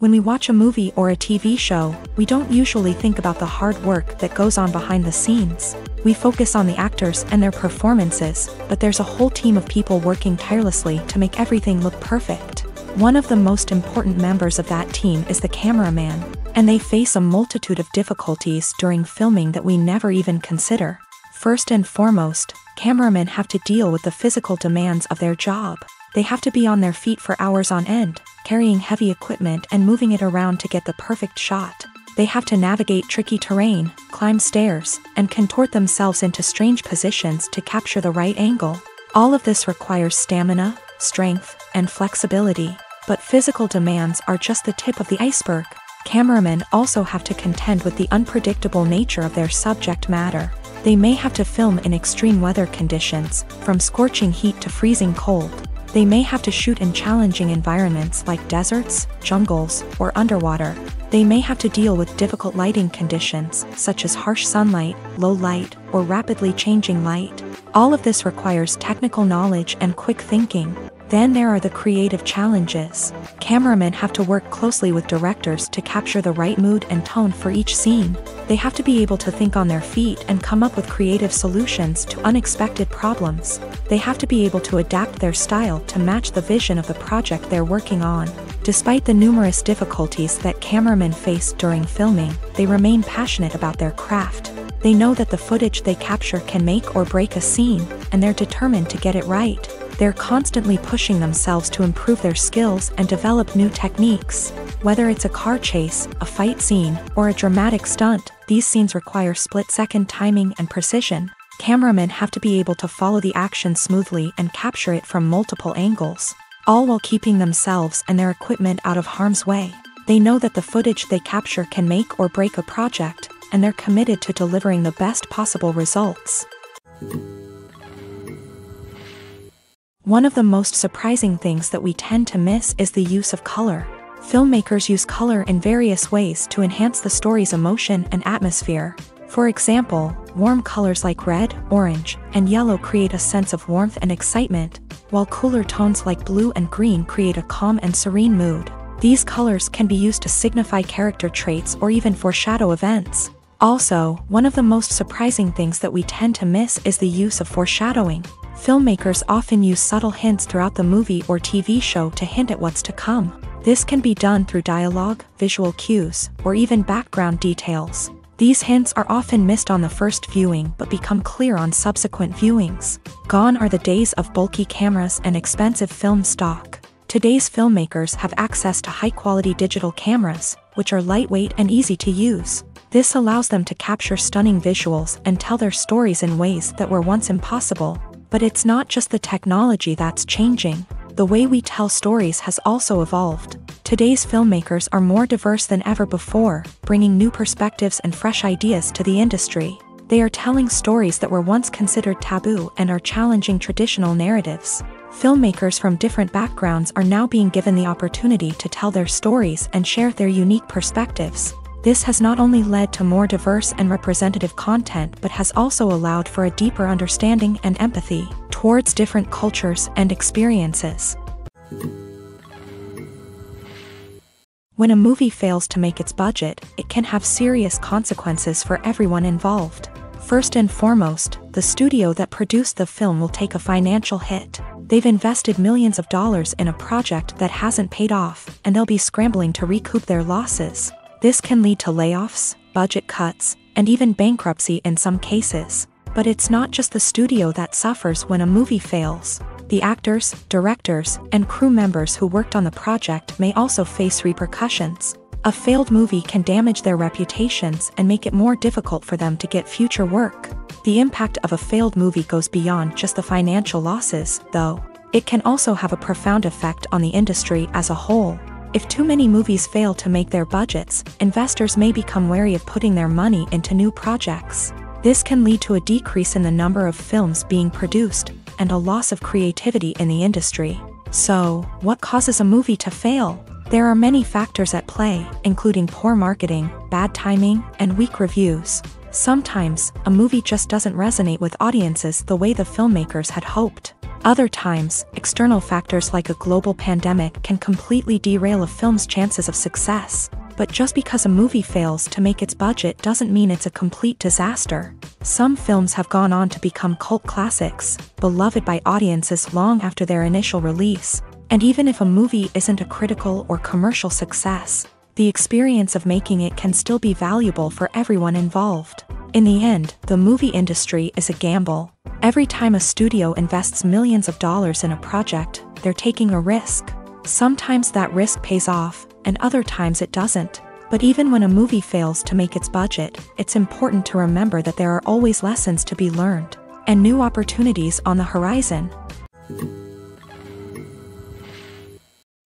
When we watch a movie or a TV show, we don't usually think about the hard work that goes on behind the scenes. We focus on the actors and their performances, but there's a whole team of people working tirelessly to make everything look perfect. One of the most important members of that team is the cameraman, and they face a multitude of difficulties during filming that we never even consider. First and foremost, cameramen have to deal with the physical demands of their job. They have to be on their feet for hours on end, carrying heavy equipment and moving it around to get the perfect shot. They have to navigate tricky terrain, climb stairs, and contort themselves into strange positions to capture the right angle. All of this requires stamina, strength, and flexibility. But physical demands are just the tip of the iceberg. Cameramen also have to contend with the unpredictable nature of their subject matter. They may have to film in extreme weather conditions, from scorching heat to freezing cold. They may have to shoot in challenging environments like deserts, jungles, or underwater. They may have to deal with difficult lighting conditions, such as harsh sunlight, low light, or rapidly changing light. All of this requires technical knowledge and quick thinking. Then there are the creative challenges. Cameramen have to work closely with directors to capture the right mood and tone for each scene. They have to be able to think on their feet and come up with creative solutions to unexpected problems. They have to be able to adapt their style to match the vision of the project they're working on. Despite the numerous difficulties that cameramen face during filming, they remain passionate about their craft. They know that the footage they capture can make or break a scene, and they're determined to get it right. They're constantly pushing themselves to improve their skills and develop new techniques. Whether it's a car chase, a fight scene, or a dramatic stunt, these scenes require split-second timing and precision. Cameramen have to be able to follow the action smoothly and capture it from multiple angles, all while keeping themselves and their equipment out of harm's way. They know that the footage they capture can make or break a project, and they're committed to delivering the best possible results. One of the most surprising things that we tend to miss is the use of color. Filmmakers use color in various ways to enhance the story's emotion and atmosphere. For example, warm colors like red, orange, and yellow create a sense of warmth and excitement, while cooler tones like blue and green create a calm and serene mood. These colors can be used to signify character traits or even foreshadow events. Also, one of the most surprising things that we tend to miss is the use of foreshadowing. Filmmakers often use subtle hints throughout the movie or TV show to hint at what's to come. This can be done through dialogue, visual cues, or even background details. These hints are often missed on the first viewing but become clear on subsequent viewings. Gone are the days of bulky cameras and expensive film stock. Today's filmmakers have access to high-quality digital cameras, which are lightweight and easy to use. This allows them to capture stunning visuals and tell their stories in ways that were once impossible. But it's not just the technology that's changing. the way we tell stories has also evolved. Today's filmmakers are more diverse than ever before, bringing new perspectives and fresh ideas to the industry. They are telling stories that were once considered taboo and are challenging traditional narratives. Filmmakers from different backgrounds are now being given the opportunity to tell their stories and share their unique perspectives. This has not only led to more diverse and representative content but has also allowed for a deeper understanding and empathy towards different cultures and experiences. When a movie fails to make its budget, it can have serious consequences for everyone involved. First and foremost, the studio that produced the film will take a financial hit. They've invested millions of dollars in a project that hasn't paid off, and they'll be scrambling to recoup their losses. This can lead to layoffs, budget cuts, and even bankruptcy in some cases. But it's not just the studio that suffers when a movie fails. The actors, directors, and crew members who worked on the project may also face repercussions. A failed movie can damage their reputations and make it more difficult for them to get future work. The impact of a failed movie goes beyond just the financial losses, though. It can also have a profound effect on the industry as a whole. If too many movies fail to make their budgets, investors may become wary of putting their money into new projects. This can lead to a decrease in the number of films being produced, and a loss of creativity in the industry. So, what causes a movie to fail? There are many factors at play, including poor marketing, bad timing, and weak reviews. Sometimes, a movie just doesn't resonate with audiences the way the filmmakers had hoped. Other times, external factors like a global pandemic can completely derail a film's chances of success. But just because a movie fails to make its budget doesn't mean it's a complete disaster. Some films have gone on to become cult classics, beloved by audiences long after their initial release. And even if a movie isn't a critical or commercial success, the experience of making it can still be valuable for everyone involved. In the end, the movie industry is a gamble. Every time a studio invests millions of dollars in a project, they're taking a risk. Sometimes that risk pays off, and other times it doesn't. But even when a movie fails to make its budget, it's important to remember that there are always lessons to be learned, and new opportunities on the horizon.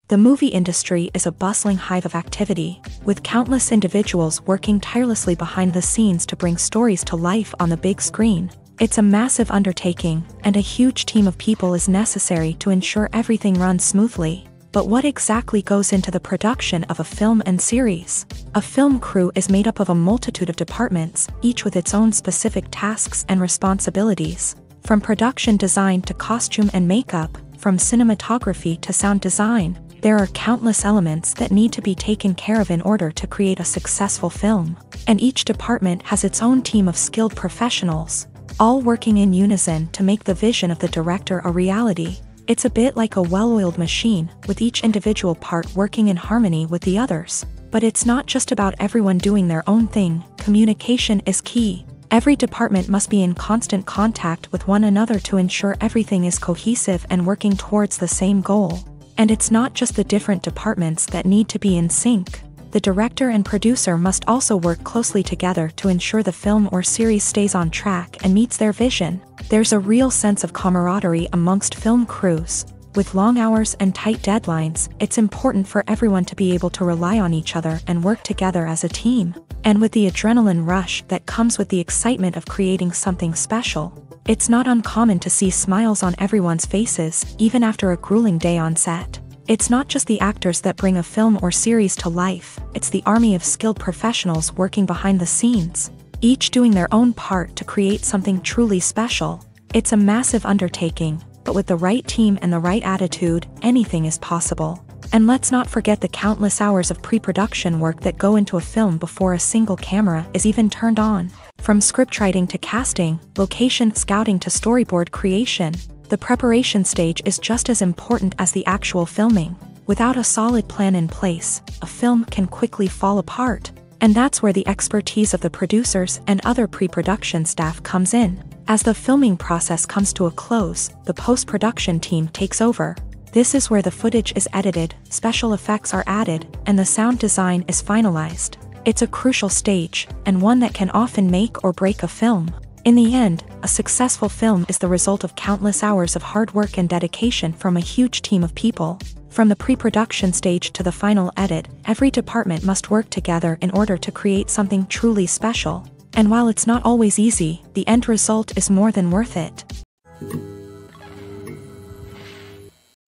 The movie industry is a bustling hive of activity, with countless individuals working tirelessly behind the scenes to bring stories to life on the big screen. It's a massive undertaking, and a huge team of people is necessary to ensure everything runs smoothly. But what exactly goes into the production of a film and series? A film crew is made up of a multitude of departments, each with its own specific tasks and responsibilities. From production design to costume and makeup, from cinematography to sound design, there are countless elements that need to be taken care of in order to create a successful film. And each department has its own team of skilled professionals, all working in unison to make the vision of the director a reality. It's a bit like a well-oiled machine, with each individual part working in harmony with the others. But it's not just about everyone doing their own thing. Communication is key. Every department must be in constant contact with one another to ensure everything is cohesive and working towards the same goal. And it's not just the different departments that need to be in sync. The director and producer must also work closely together to ensure the film or series stays on track and meets their vision. There's a real sense of camaraderie amongst film crews. With long hours and tight deadlines, it's important for everyone to be able to rely on each other and work together as a team. And with the adrenaline rush that comes with the excitement of creating something special, it's not uncommon to see smiles on everyone's faces, even after a grueling day on set. It's not just the actors that bring a film or series to life, it's the army of skilled professionals working behind the scenes, each doing their own part to create something truly special. It's a massive undertaking, but with the right team and the right attitude, anything is possible. And let's not forget the countless hours of pre-production work that go into a film before a single camera is even turned on. From scriptwriting to casting, location scouting to storyboard creation, the preparation stage is just as important as the actual filming. Without a solid plan in place, a film can quickly fall apart. And that's where the expertise of the producers and other pre-production staff comes in. As the filming process comes to a close, the post-production team takes over. This is where the footage is edited, special effects are added, and the sound design is finalized. It's a crucial stage, and one that can often make or break a film. In the end, a successful film is the result of countless hours of hard work and dedication from a huge team of people. From the pre-production stage to the final edit, every department must work together in order to create something truly special. And while it's not always easy, the end result is more than worth it.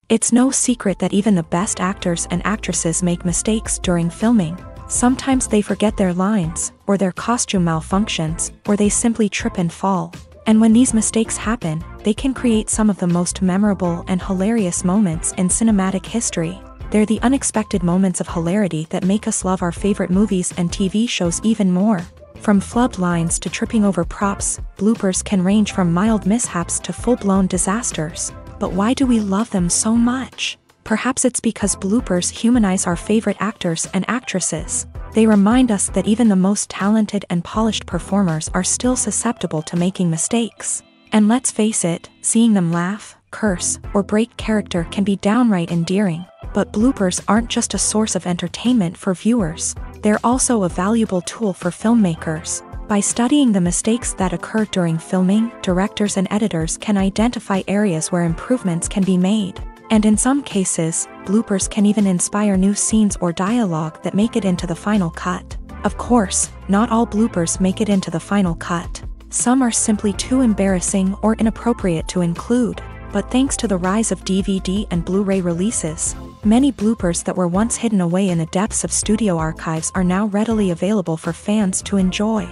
It's no secret that even the best actors and actresses make mistakes during filming. Sometimes they forget their lines, or their costume malfunctions, or they simply trip and fall. And when these mistakes happen, they can create some of the most memorable and hilarious moments in cinematic history. They're the unexpected moments of hilarity that make us love our favorite movies and TV shows even more. From flubbed lines to tripping over props, bloopers can range from mild mishaps to full-blown disasters. But why do we love them so much? Perhaps it's because bloopers humanize our favorite actors and actresses. They remind us that even the most talented and polished performers are still susceptible to making mistakes. And let's face it, seeing them laugh, curse, or break character can be downright endearing. But bloopers aren't just a source of entertainment for viewers. They're also a valuable tool for filmmakers. By studying the mistakes that occur during filming, directors and editors can identify areas where improvements can be made. And in some cases, bloopers can even inspire new scenes or dialogue that make it into the final cut. Of course, not all bloopers make it into the final cut. Some are simply too embarrassing or inappropriate to include. But thanks to the rise of DVD and Blu-ray releases, many bloopers that were once hidden away in the depths of studio archives are now readily available for fans to enjoy.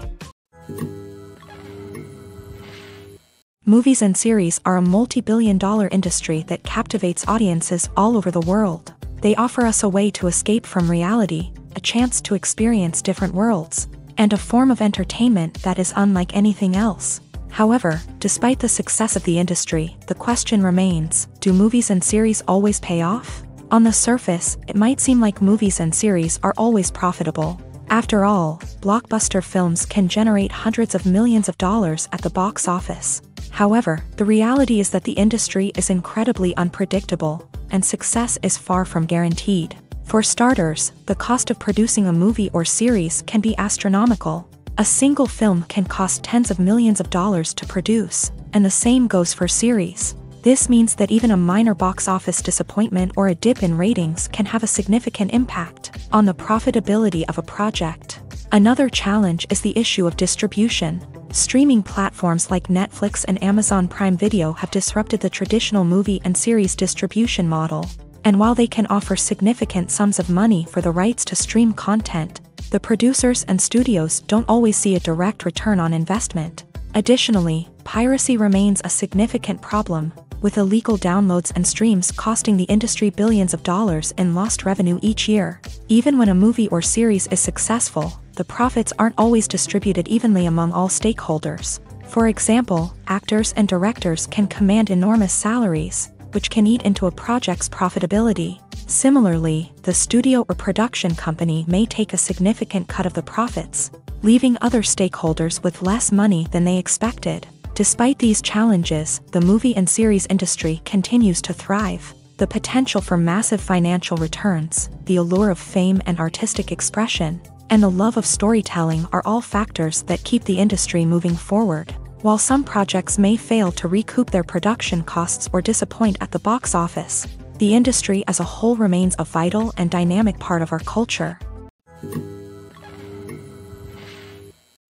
Movies and series are a multi-billion-dollar industry that captivates audiences all over the world. They offer us a way to escape from reality, a chance to experience different worlds, and a form of entertainment that is unlike anything else. However, despite the success of the industry, the question remains, do movies and series always pay off? On the surface, it might seem like movies and series are always profitable. After all, blockbuster films can generate hundreds of millions of dollars at the box office. However, the reality is that the industry is incredibly unpredictable, and success is far from guaranteed. For starters, the cost of producing a movie or series can be astronomical. A single film can cost tens of millions of dollars to produce, and the same goes for series. This means that even a minor box office disappointment or a dip in ratings can have a significant impact on the profitability of a project. Another challenge is the issue of distribution. Streaming platforms like Netflix and Amazon Prime Video have disrupted the traditional movie and series distribution model. And while they can offer significant sums of money for the rights to stream content, the producers and studios don't always see a direct return on investment. Additionally, piracy remains a significant problem, with illegal downloads and streams costing the industry billions of dollars in lost revenue each year. Even when a movie or series is successful, the profits aren't always distributed evenly among all stakeholders. For example, actors and directors can command enormous salaries, which can eat into a project's profitability. Similarly, the studio or production company may take a significant cut of the profits, leaving other stakeholders with less money than they expected. Despite these challenges, the movie and series industry continues to thrive. The potential for massive financial returns, the allure of fame and artistic expression, and the love of storytelling are all factors that keep the industry moving forward. While some projects may fail to recoup their production costs or disappoint at the box office, the industry as a whole remains a vital and dynamic part of our culture.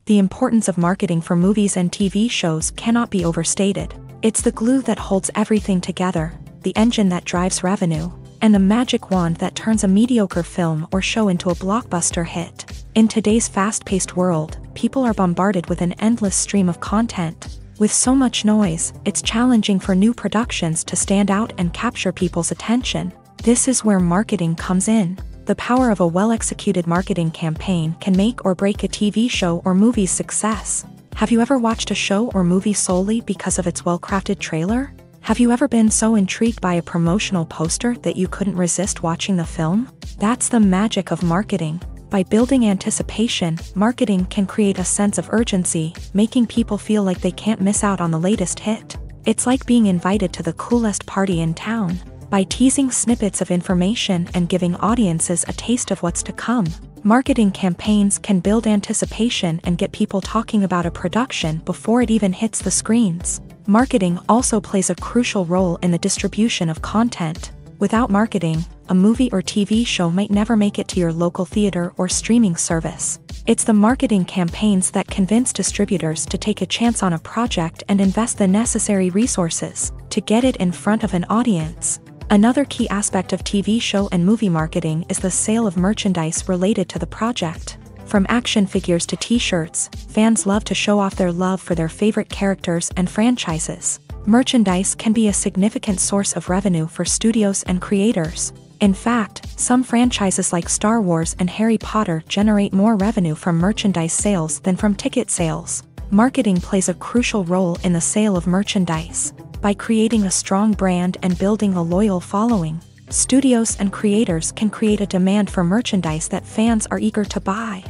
The importance of marketing for movies and TV shows cannot be overstated. It's the glue that holds everything together, the engine that drives revenue, and the magic wand that turns a mediocre film or show into a blockbuster hit. In today's fast-paced world, people are bombarded with an endless stream of content. With so much noise, it's challenging for new productions to stand out and capture people's attention. This is where marketing comes in. The power of a well-executed marketing campaign can make or break a TV show or movie's success. Have you ever watched a show or movie solely because of its well-crafted trailer? Have you ever been so intrigued by a promotional poster that you couldn't resist watching the film? That's the magic of marketing. By building anticipation, marketing can create a sense of urgency, making people feel like they can't miss out on the latest hit. It's like being invited to the coolest party in town. By teasing snippets of information and giving audiences a taste of what's to come, Marketing campaigns can build anticipation and get people talking about a production before it even hits the screens. Marketing also plays a crucial role in the distribution of content. Without marketing, a movie or TV show might never make it to your local theater or streaming service. It's the marketing campaigns that convince distributors to take a chance on a project and invest the necessary resources to get it in front of an audience. Another key aspect of TV show and movie marketing is the sale of merchandise related to the project. From action figures to t-shirts, fans love to show off their love for their favorite characters and franchises. Merchandise can be a significant source of revenue for studios and creators. In fact, some franchises like Star Wars and Harry Potter generate more revenue from merchandise sales than from ticket sales. Marketing plays a crucial role in the sale of merchandise. By creating a strong brand and building a loyal following, studios and creators can create a demand for merchandise that fans are eager to buy.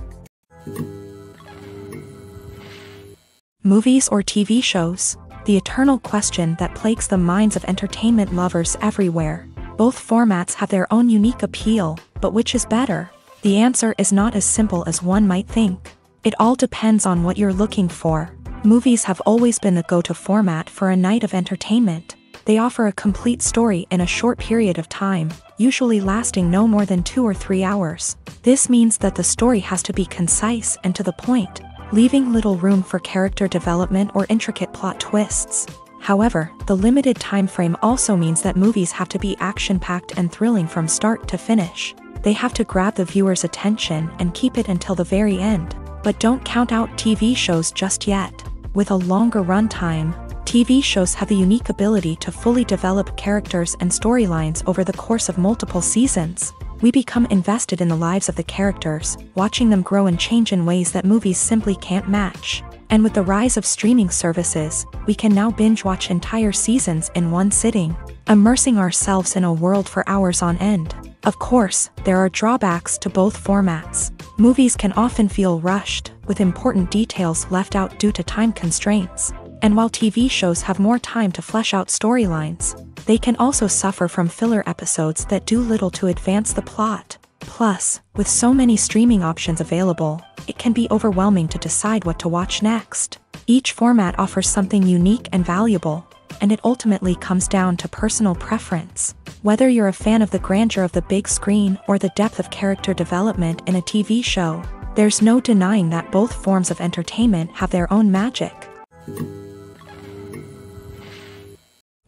Movies or TV shows? The eternal question that plagues the minds of entertainment lovers everywhere. Both formats have their own unique appeal, but which is better? The answer is not as simple as one might think. It all depends on what you're looking for. Movies have always been the go-to format for a night of entertainment. They offer a complete story in a short period of time, usually lasting no more than 2 or 3 hours. This means that the story has to be concise and to the point, leaving little room for character development or intricate plot twists. However, the limited time frame also means that movies have to be action-packed and thrilling from start to finish. They have to grab the viewer's attention and keep it until the very end. But don't count out TV shows just yet. With a longer runtime, TV shows have the unique ability to fully develop characters and storylines over the course of multiple seasons. We become invested in the lives of the characters, watching them grow and change in ways that movies simply can't match. And with the rise of streaming services, we can now binge-watch entire seasons in one sitting, immersing ourselves in a world for hours on end. Of course, there are drawbacks to both formats. Movies can often feel rushed, with important details left out due to time constraints. And while TV shows have more time to flesh out storylines, they can also suffer from filler episodes that do little to advance the plot. Plus, with so many streaming options available, it can be overwhelming to decide what to watch next. Each format offers something unique and valuable, and it ultimately comes down to personal preference. Whether you're a fan of the grandeur of the big screen or the depth of character development in a TV show, there's no denying that both forms of entertainment have their own magic.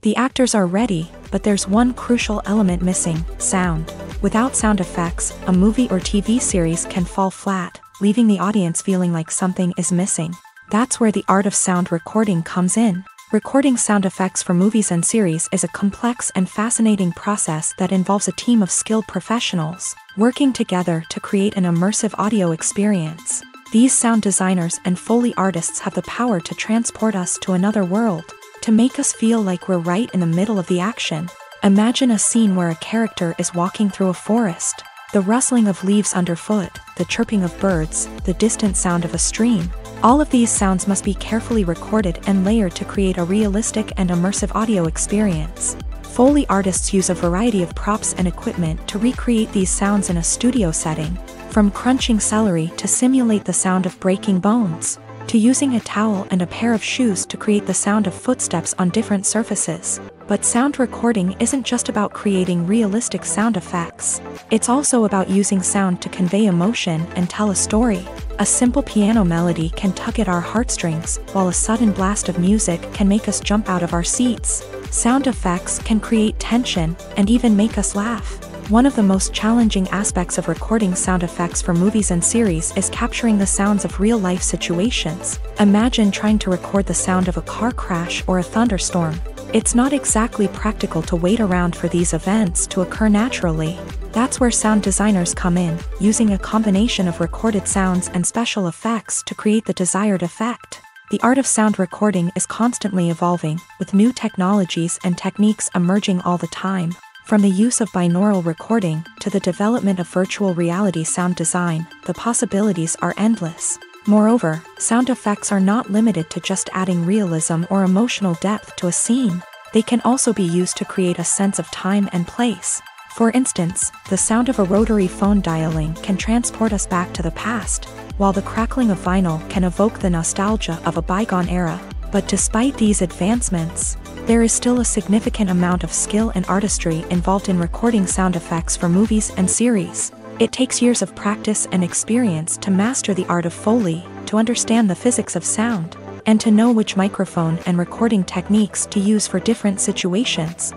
The actors are ready, but there's one crucial element missing: sound. Without sound effects, a movie or TV series can fall flat, leaving the audience feeling like something is missing. That's where the art of sound recording comes in. Recording sound effects for movies and series is a complex and fascinating process that involves a team of skilled professionals working together to create an immersive audio experience. These sound designers and Foley artists have the power to transport us to another world, to make us feel like we're right in the middle of the action. Imagine a scene where a character is walking through a forest. The rustling of leaves underfoot, the chirping of birds, the distant sound of a stream. All of these sounds must be carefully recorded and layered to create a realistic and immersive audio experience. Foley artists use a variety of props and equipment to recreate these sounds in a studio setting, from crunching celery to simulate the sound of breaking bones, to using a towel and a pair of shoes to create the sound of footsteps on different surfaces. But sound recording isn't just about creating realistic sound effects. It's also about using sound to convey emotion and tell a story. A simple piano melody can tug at our heartstrings, while a sudden blast of music can make us jump out of our seats. Sound effects can create tension and even make us laugh. One of the most challenging aspects of recording sound effects for movies and series is capturing the sounds of real-life situations. Imagine trying to record the sound of a car crash or a thunderstorm. It's not exactly practical to wait around for these events to occur naturally. That's where sound designers come in, using a combination of recorded sounds and special effects to create the desired effect. The art of sound recording is constantly evolving, with new technologies and techniques emerging all the time. From the use of binaural recording to the development of virtual reality sound design, the possibilities are endless. Moreover, sound effects are not limited to just adding realism or emotional depth to a scene. They can also be used to create a sense of time and place. For instance, the sound of a rotary phone dialing can transport us back to the past, while the crackling of vinyl can evoke the nostalgia of a bygone era. But despite these advancements, there is still a significant amount of skill and artistry involved in recording sound effects for movies and series. It takes years of practice and experience to master the art of Foley, to understand the physics of sound, and to know which microphone and recording techniques to use for different situations.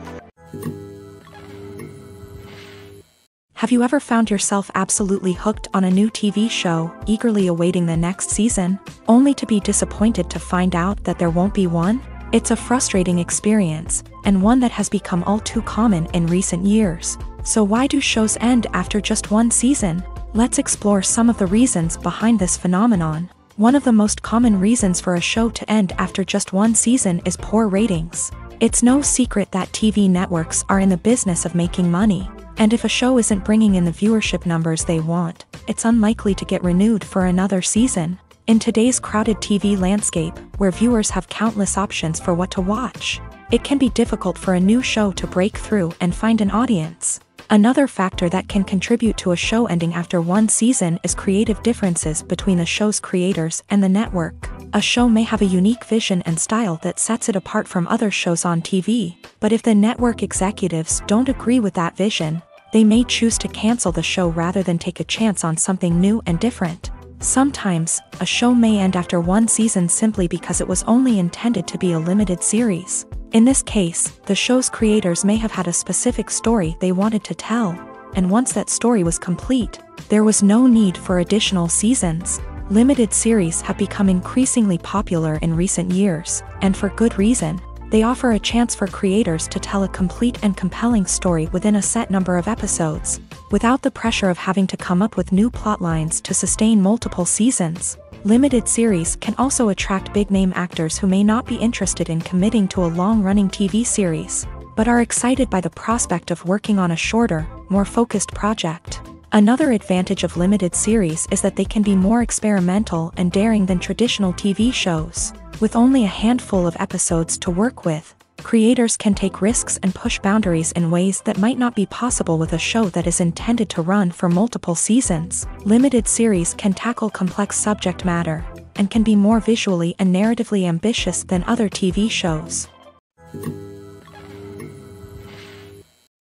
Have you ever found yourself absolutely hooked on a new TV show, eagerly awaiting the next season, only to be disappointed to find out that there won't be one? It's a frustrating experience, and one that has become all too common in recent years. So why do shows end after just one season? Let's explore some of the reasons behind this phenomenon. One of the most common reasons for a show to end after just one season is poor ratings. It's no secret that TV networks are in the business of making money, and if a show isn't bringing in the viewership numbers they want, it's unlikely to get renewed for another season. In today's crowded TV landscape, where viewers have countless options for what to watch, it can be difficult for a new show to break through and find an audience. Another factor that can contribute to a show ending after one season is creative differences between the show's creators and the network. A show may have a unique vision and style that sets it apart from other shows on TV, but if the network executives don't agree with that vision, they may choose to cancel the show rather than take a chance on something new and different. Sometimes, a show may end after one season simply because it was only intended to be a limited series. In this case, the show's creators may have had a specific story they wanted to tell, and once that story was complete, there was no need for additional seasons. Limited series have become increasingly popular in recent years, and for good reason. They offer a chance for creators to tell a complete and compelling story within a set number of episodes, without the pressure of having to come up with new plotlines to sustain multiple seasons. Limited series can also attract big-name actors who may not be interested in committing to a long-running TV series, but are excited by the prospect of working on a shorter, more focused project. Another advantage of limited series is that they can be more experimental and daring than traditional TV shows. With only a handful of episodes to work with, creators can take risks and push boundaries in ways that might not be possible with a show that is intended to run for multiple seasons. Limited series can tackle complex subject matter, and can be more visually and narratively ambitious than other TV shows.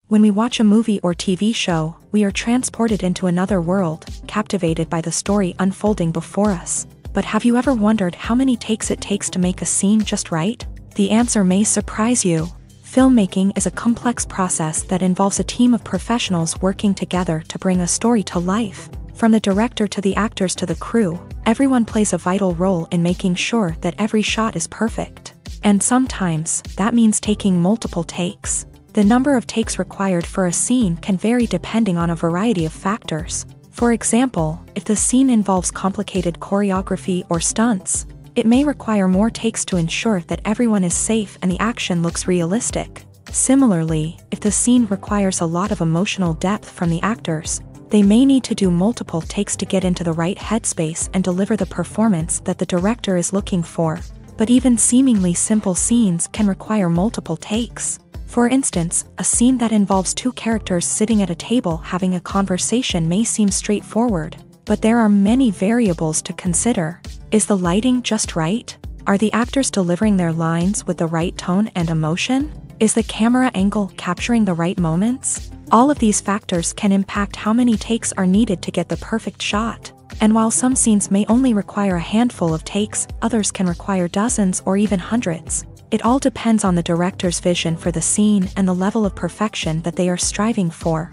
When we watch a movie or TV show, we are transported into another world, captivated by the story unfolding before us. But have you ever wondered how many takes it takes to make a scene just right? The answer may surprise you. Filmmaking is a complex process that involves a team of professionals working together to bring a story to life. From the director to the actors to the crew, everyone plays a vital role in making sure that every shot is perfect. And sometimes, that means taking multiple takes. The number of takes required for a scene can vary depending on a variety of factors. For example, if the scene involves complicated choreography or stunts, it may require more takes to ensure that everyone is safe and the action looks realistic. Similarly, if the scene requires a lot of emotional depth from the actors, they may need to do multiple takes to get into the right headspace and deliver the performance that the director is looking for. But even seemingly simple scenes can require multiple takes. For instance, a scene that involves two characters sitting at a table having a conversation may seem straightforward, but there are many variables to consider. Is the lighting just right? Are the actors delivering their lines with the right tone and emotion? Is the camera angle capturing the right moments? All of these factors can impact how many takes are needed to get the perfect shot. And while some scenes may only require a handful of takes, others can require dozens or even hundreds. It all depends on the director's vision for the scene and the level of perfection that they are striving for.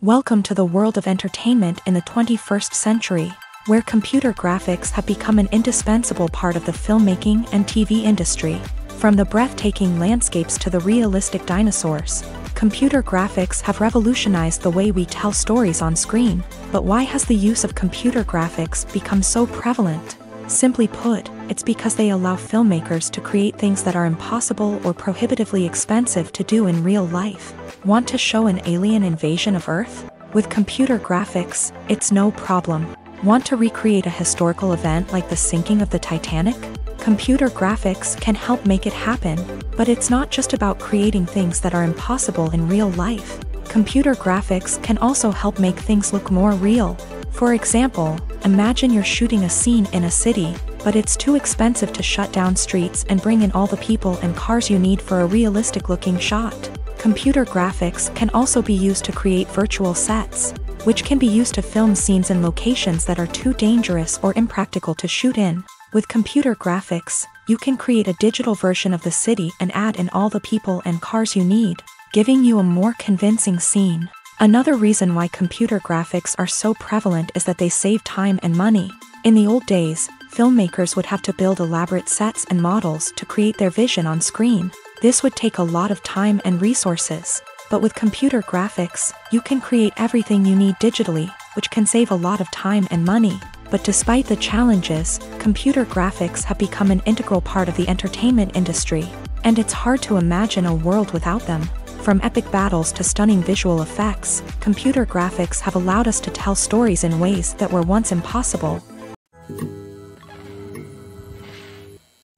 Welcome to the world of entertainment in the 21st century, where computer graphics have become an indispensable part of the filmmaking and TV industry. From the breathtaking landscapes to the realistic dinosaurs, computer graphics have revolutionized the way we tell stories on screen. But why has the use of computer graphics become so prevalent? Simply put, it's because they allow filmmakers to create things that are impossible or prohibitively expensive to do in real life. Want to show an alien invasion of Earth? With computer graphics, it's no problem. Want to recreate a historical event like the sinking of the Titanic? Computer graphics can help make it happen, but it's not just about creating things that are impossible in real life. Computer graphics can also help make things look more real. For example, imagine you're shooting a scene in a city, but it's too expensive to shut down streets and bring in all the people and cars you need for a realistic-looking shot. Computer graphics can also be used to create virtual sets, which can be used to film scenes in locations that are too dangerous or impractical to shoot in. With computer graphics, you can create a digital version of the city and add in all the people and cars you need, giving you a more convincing scene. Another reason why computer graphics are so prevalent is that they save time and money. In the old days, filmmakers would have to build elaborate sets and models to create their vision on screen. This would take a lot of time and resources. But with computer graphics, you can create everything you need digitally, which can save a lot of time and money. But despite the challenges, computer graphics have become an integral part of the entertainment industry, and it's hard to imagine a world without them. From epic battles to stunning visual effects, computer graphics have allowed us to tell stories in ways that were once impossible.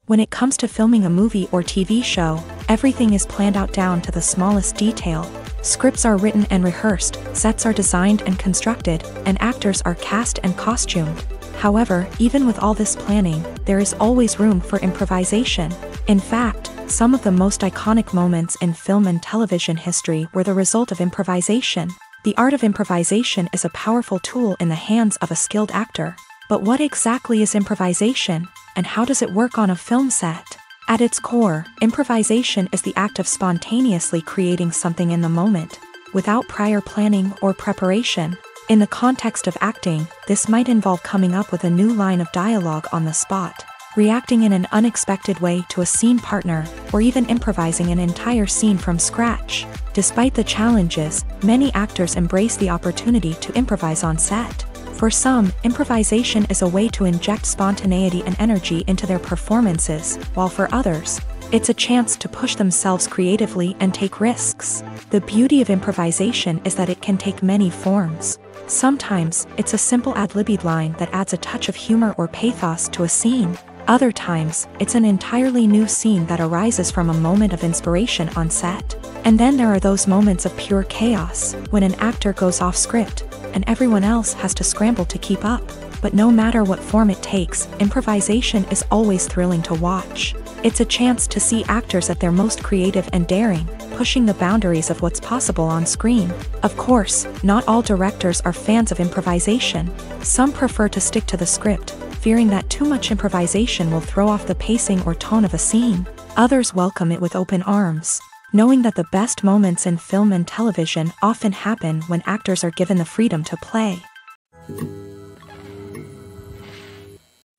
When it comes to filming a movie or TV show, everything is planned out down to the smallest detail. Scripts are written and rehearsed, sets are designed and constructed, and actors are cast and costumed. However, even with all this planning, there is always room for improvisation. In fact, some of the most iconic moments in film and television history were the result of improvisation. The art of improvisation is a powerful tool in the hands of a skilled actor. But what exactly is improvisation, and how does it work on a film set? At its core, improvisation is the act of spontaneously creating something in the moment, without prior planning or preparation. In the context of acting, this might involve coming up with a new line of dialogue on the spot, reacting in an unexpected way to a scene partner, or even improvising an entire scene from scratch. Despite the challenges, many actors embrace the opportunity to improvise on set. For some, improvisation is a way to inject spontaneity and energy into their performances, while for others, it's a chance to push themselves creatively and take risks. The beauty of improvisation is that it can take many forms. Sometimes, it's a simple ad-libbed line that adds a touch of humor or pathos to a scene. Other times, it's an entirely new scene that arises from a moment of inspiration on set. And then there are those moments of pure chaos, when an actor goes off script, and everyone else has to scramble to keep up. But no matter what form it takes, improvisation is always thrilling to watch. It's a chance to see actors at their most creative and daring, pushing the boundaries of what's possible on screen. Of course, not all directors are fans of improvisation. Some prefer to stick to the script, fearing that too much improvisation will throw off the pacing or tone of a scene. Others welcome it with open arms, knowing that the best moments in film and television often happen when actors are given the freedom to play.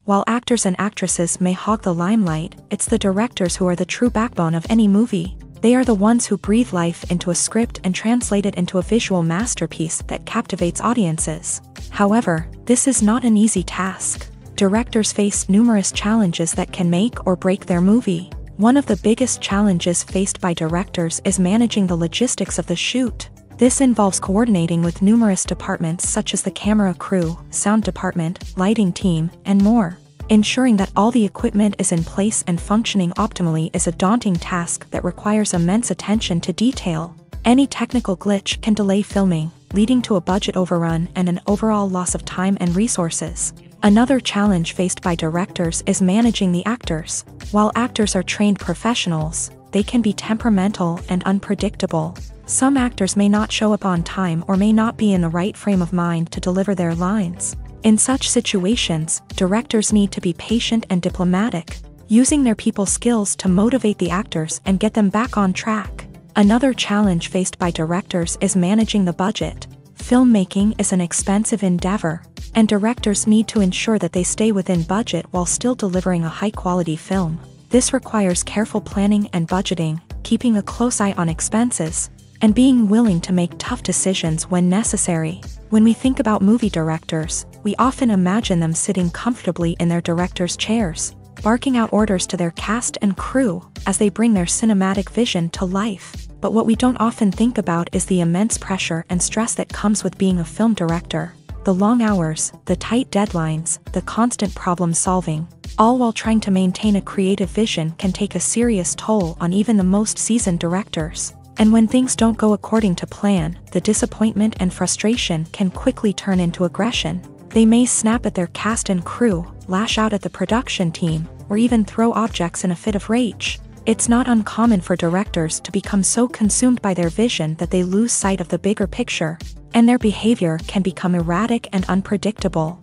While actors and actresses may hog the limelight, it's the directors who are the true backbone of any movie. They are the ones who breathe life into a script and translate it into a visual masterpiece that captivates audiences. However, this is not an easy task. Directors face numerous challenges that can make or break their movie. One of the biggest challenges faced by directors is managing the logistics of the shoot. This involves coordinating with numerous departments such as the camera crew, sound department, lighting team, and more. Ensuring that all the equipment is in place and functioning optimally is a daunting task that requires immense attention to detail. Any technical glitch can delay filming, leading to a budget overrun and an overall loss of time and resources. Another challenge faced by directors is managing the actors. While actors are trained professionals, they can be temperamental and unpredictable. Some actors may not show up on time or may not be in the right frame of mind to deliver their lines. In such situations, directors need to be patient and diplomatic, using their people skills to motivate the actors and get them back on track. Another challenge faced by directors is managing the budget. Filmmaking is an expensive endeavor, and directors need to ensure that they stay within budget while still delivering a high-quality film. This requires careful planning and budgeting, keeping a close eye on expenses, and being willing to make tough decisions when necessary. When we think about movie directors, we often imagine them sitting comfortably in their director's chairs, barking out orders to their cast and crew as they bring their cinematic vision to life. But what we don't often think about is the immense pressure and stress that comes with being a film director. The long hours, the tight deadlines, the constant problem solving. all while trying to maintain a creative vision can take a serious toll on even the most seasoned directors. And when things don't go according to plan, the disappointment and frustration can quickly turn into aggression. They may snap at their cast and crew, lash out at the production team, or even throw objects in a fit of rage. It's not uncommon for directors to become so consumed by their vision that they lose sight of the bigger picture, and their behavior can become erratic and unpredictable.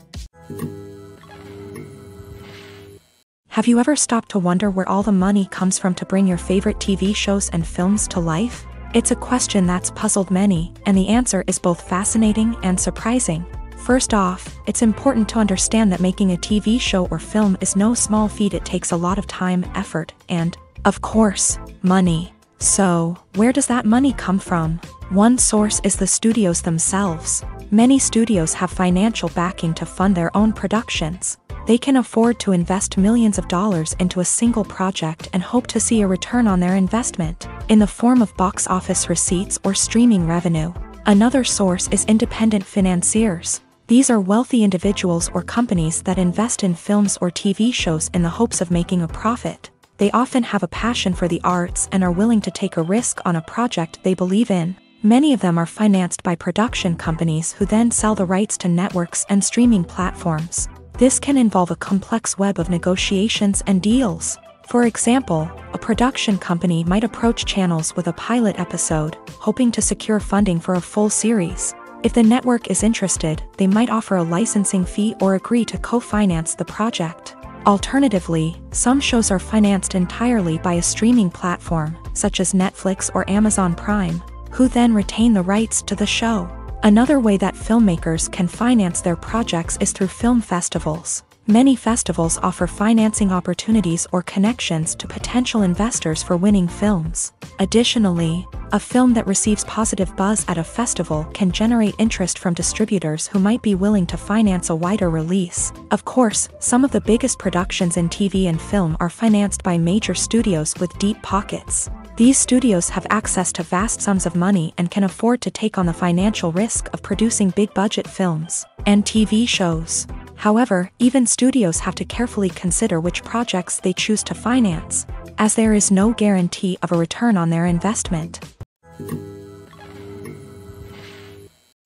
Have you ever stopped to wonder where all the money comes from to bring your favorite TV shows and films to life? It's a question that's puzzled many, and the answer is both fascinating and surprising. First off, it's important to understand that making a TV show or film is no small feat. It takes a lot of time, effort, and, of course, money. So, where does that money come from? One source is the studios themselves. Many studios have financial backing to fund their own productions. They can afford to invest millions of dollars into a single project and hope to see a return on their investment, in the form of box office receipts or streaming revenue. Another source is independent financiers. These are wealthy individuals or companies that invest in films or TV shows in the hopes of making a profit. They often have a passion for the arts and are willing to take a risk on a project they believe in. Many of them are financed by production companies who then sell the rights to networks and streaming platforms. This can involve a complex web of negotiations and deals. For example, a production company might approach channels with a pilot episode, hoping to secure funding for a full series. If the network is interested, they might offer a licensing fee or agree to co-finance the project. Alternatively, some shows are financed entirely by a streaming platform, such as Netflix or Amazon Prime, who then retain the rights to the show. Another way that filmmakers can finance their projects is through film festivals. Many festivals offer financing opportunities or connections to potential investors for winning films. Additionally, a film that receives positive buzz at a festival can generate interest from distributors who might be willing to finance a wider release. Of course, some of the biggest productions in TV and film are financed by major studios with deep pockets. These studios have access to vast sums of money and can afford to take on the financial risk of producing big-budget films and TV shows. However, even studios have to carefully consider which projects they choose to finance, as there is no guarantee of a return on their investment.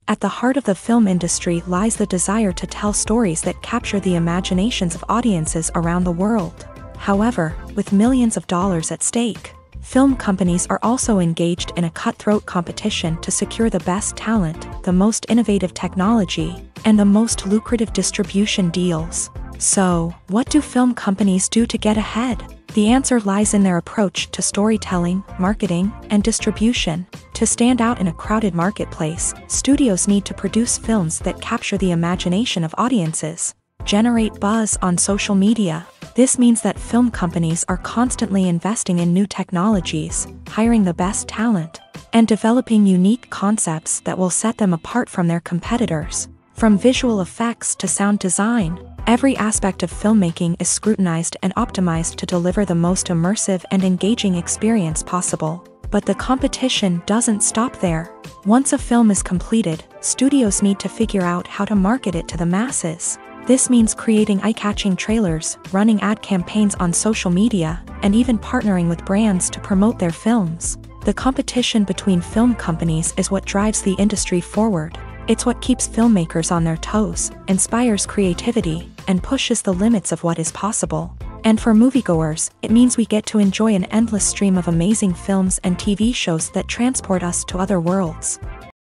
At the heart of the film industry lies the desire to tell stories that capture the imaginations of audiences around the world. However, with millions of dollars at stake, film companies are also engaged in a cutthroat competition to secure the best talent, the most innovative technology, and the most lucrative distribution deals. So, what do film companies do to get ahead? The answer lies in their approach to storytelling, marketing, and distribution. To stand out in a crowded marketplace, studios need to produce films that capture the imagination of audiences, generate buzz on social media. This means that film companies are constantly investing in new technologies, hiring the best talent, and developing unique concepts that will set them apart from their competitors. From visual effects to sound design, every aspect of filmmaking is scrutinized and optimized to deliver the most immersive and engaging experience possible. But the competition doesn't stop there. Once a film is completed, studios need to figure out how to market it to the masses. This means creating eye-catching trailers, running ad campaigns on social media, and even partnering with brands to promote their films. The competition between film companies is what drives the industry forward. It's what keeps filmmakers on their toes, inspires creativity, and pushes the limits of what is possible. And for moviegoers, it means we get to enjoy an endless stream of amazing films and TV shows that transport us to other worlds.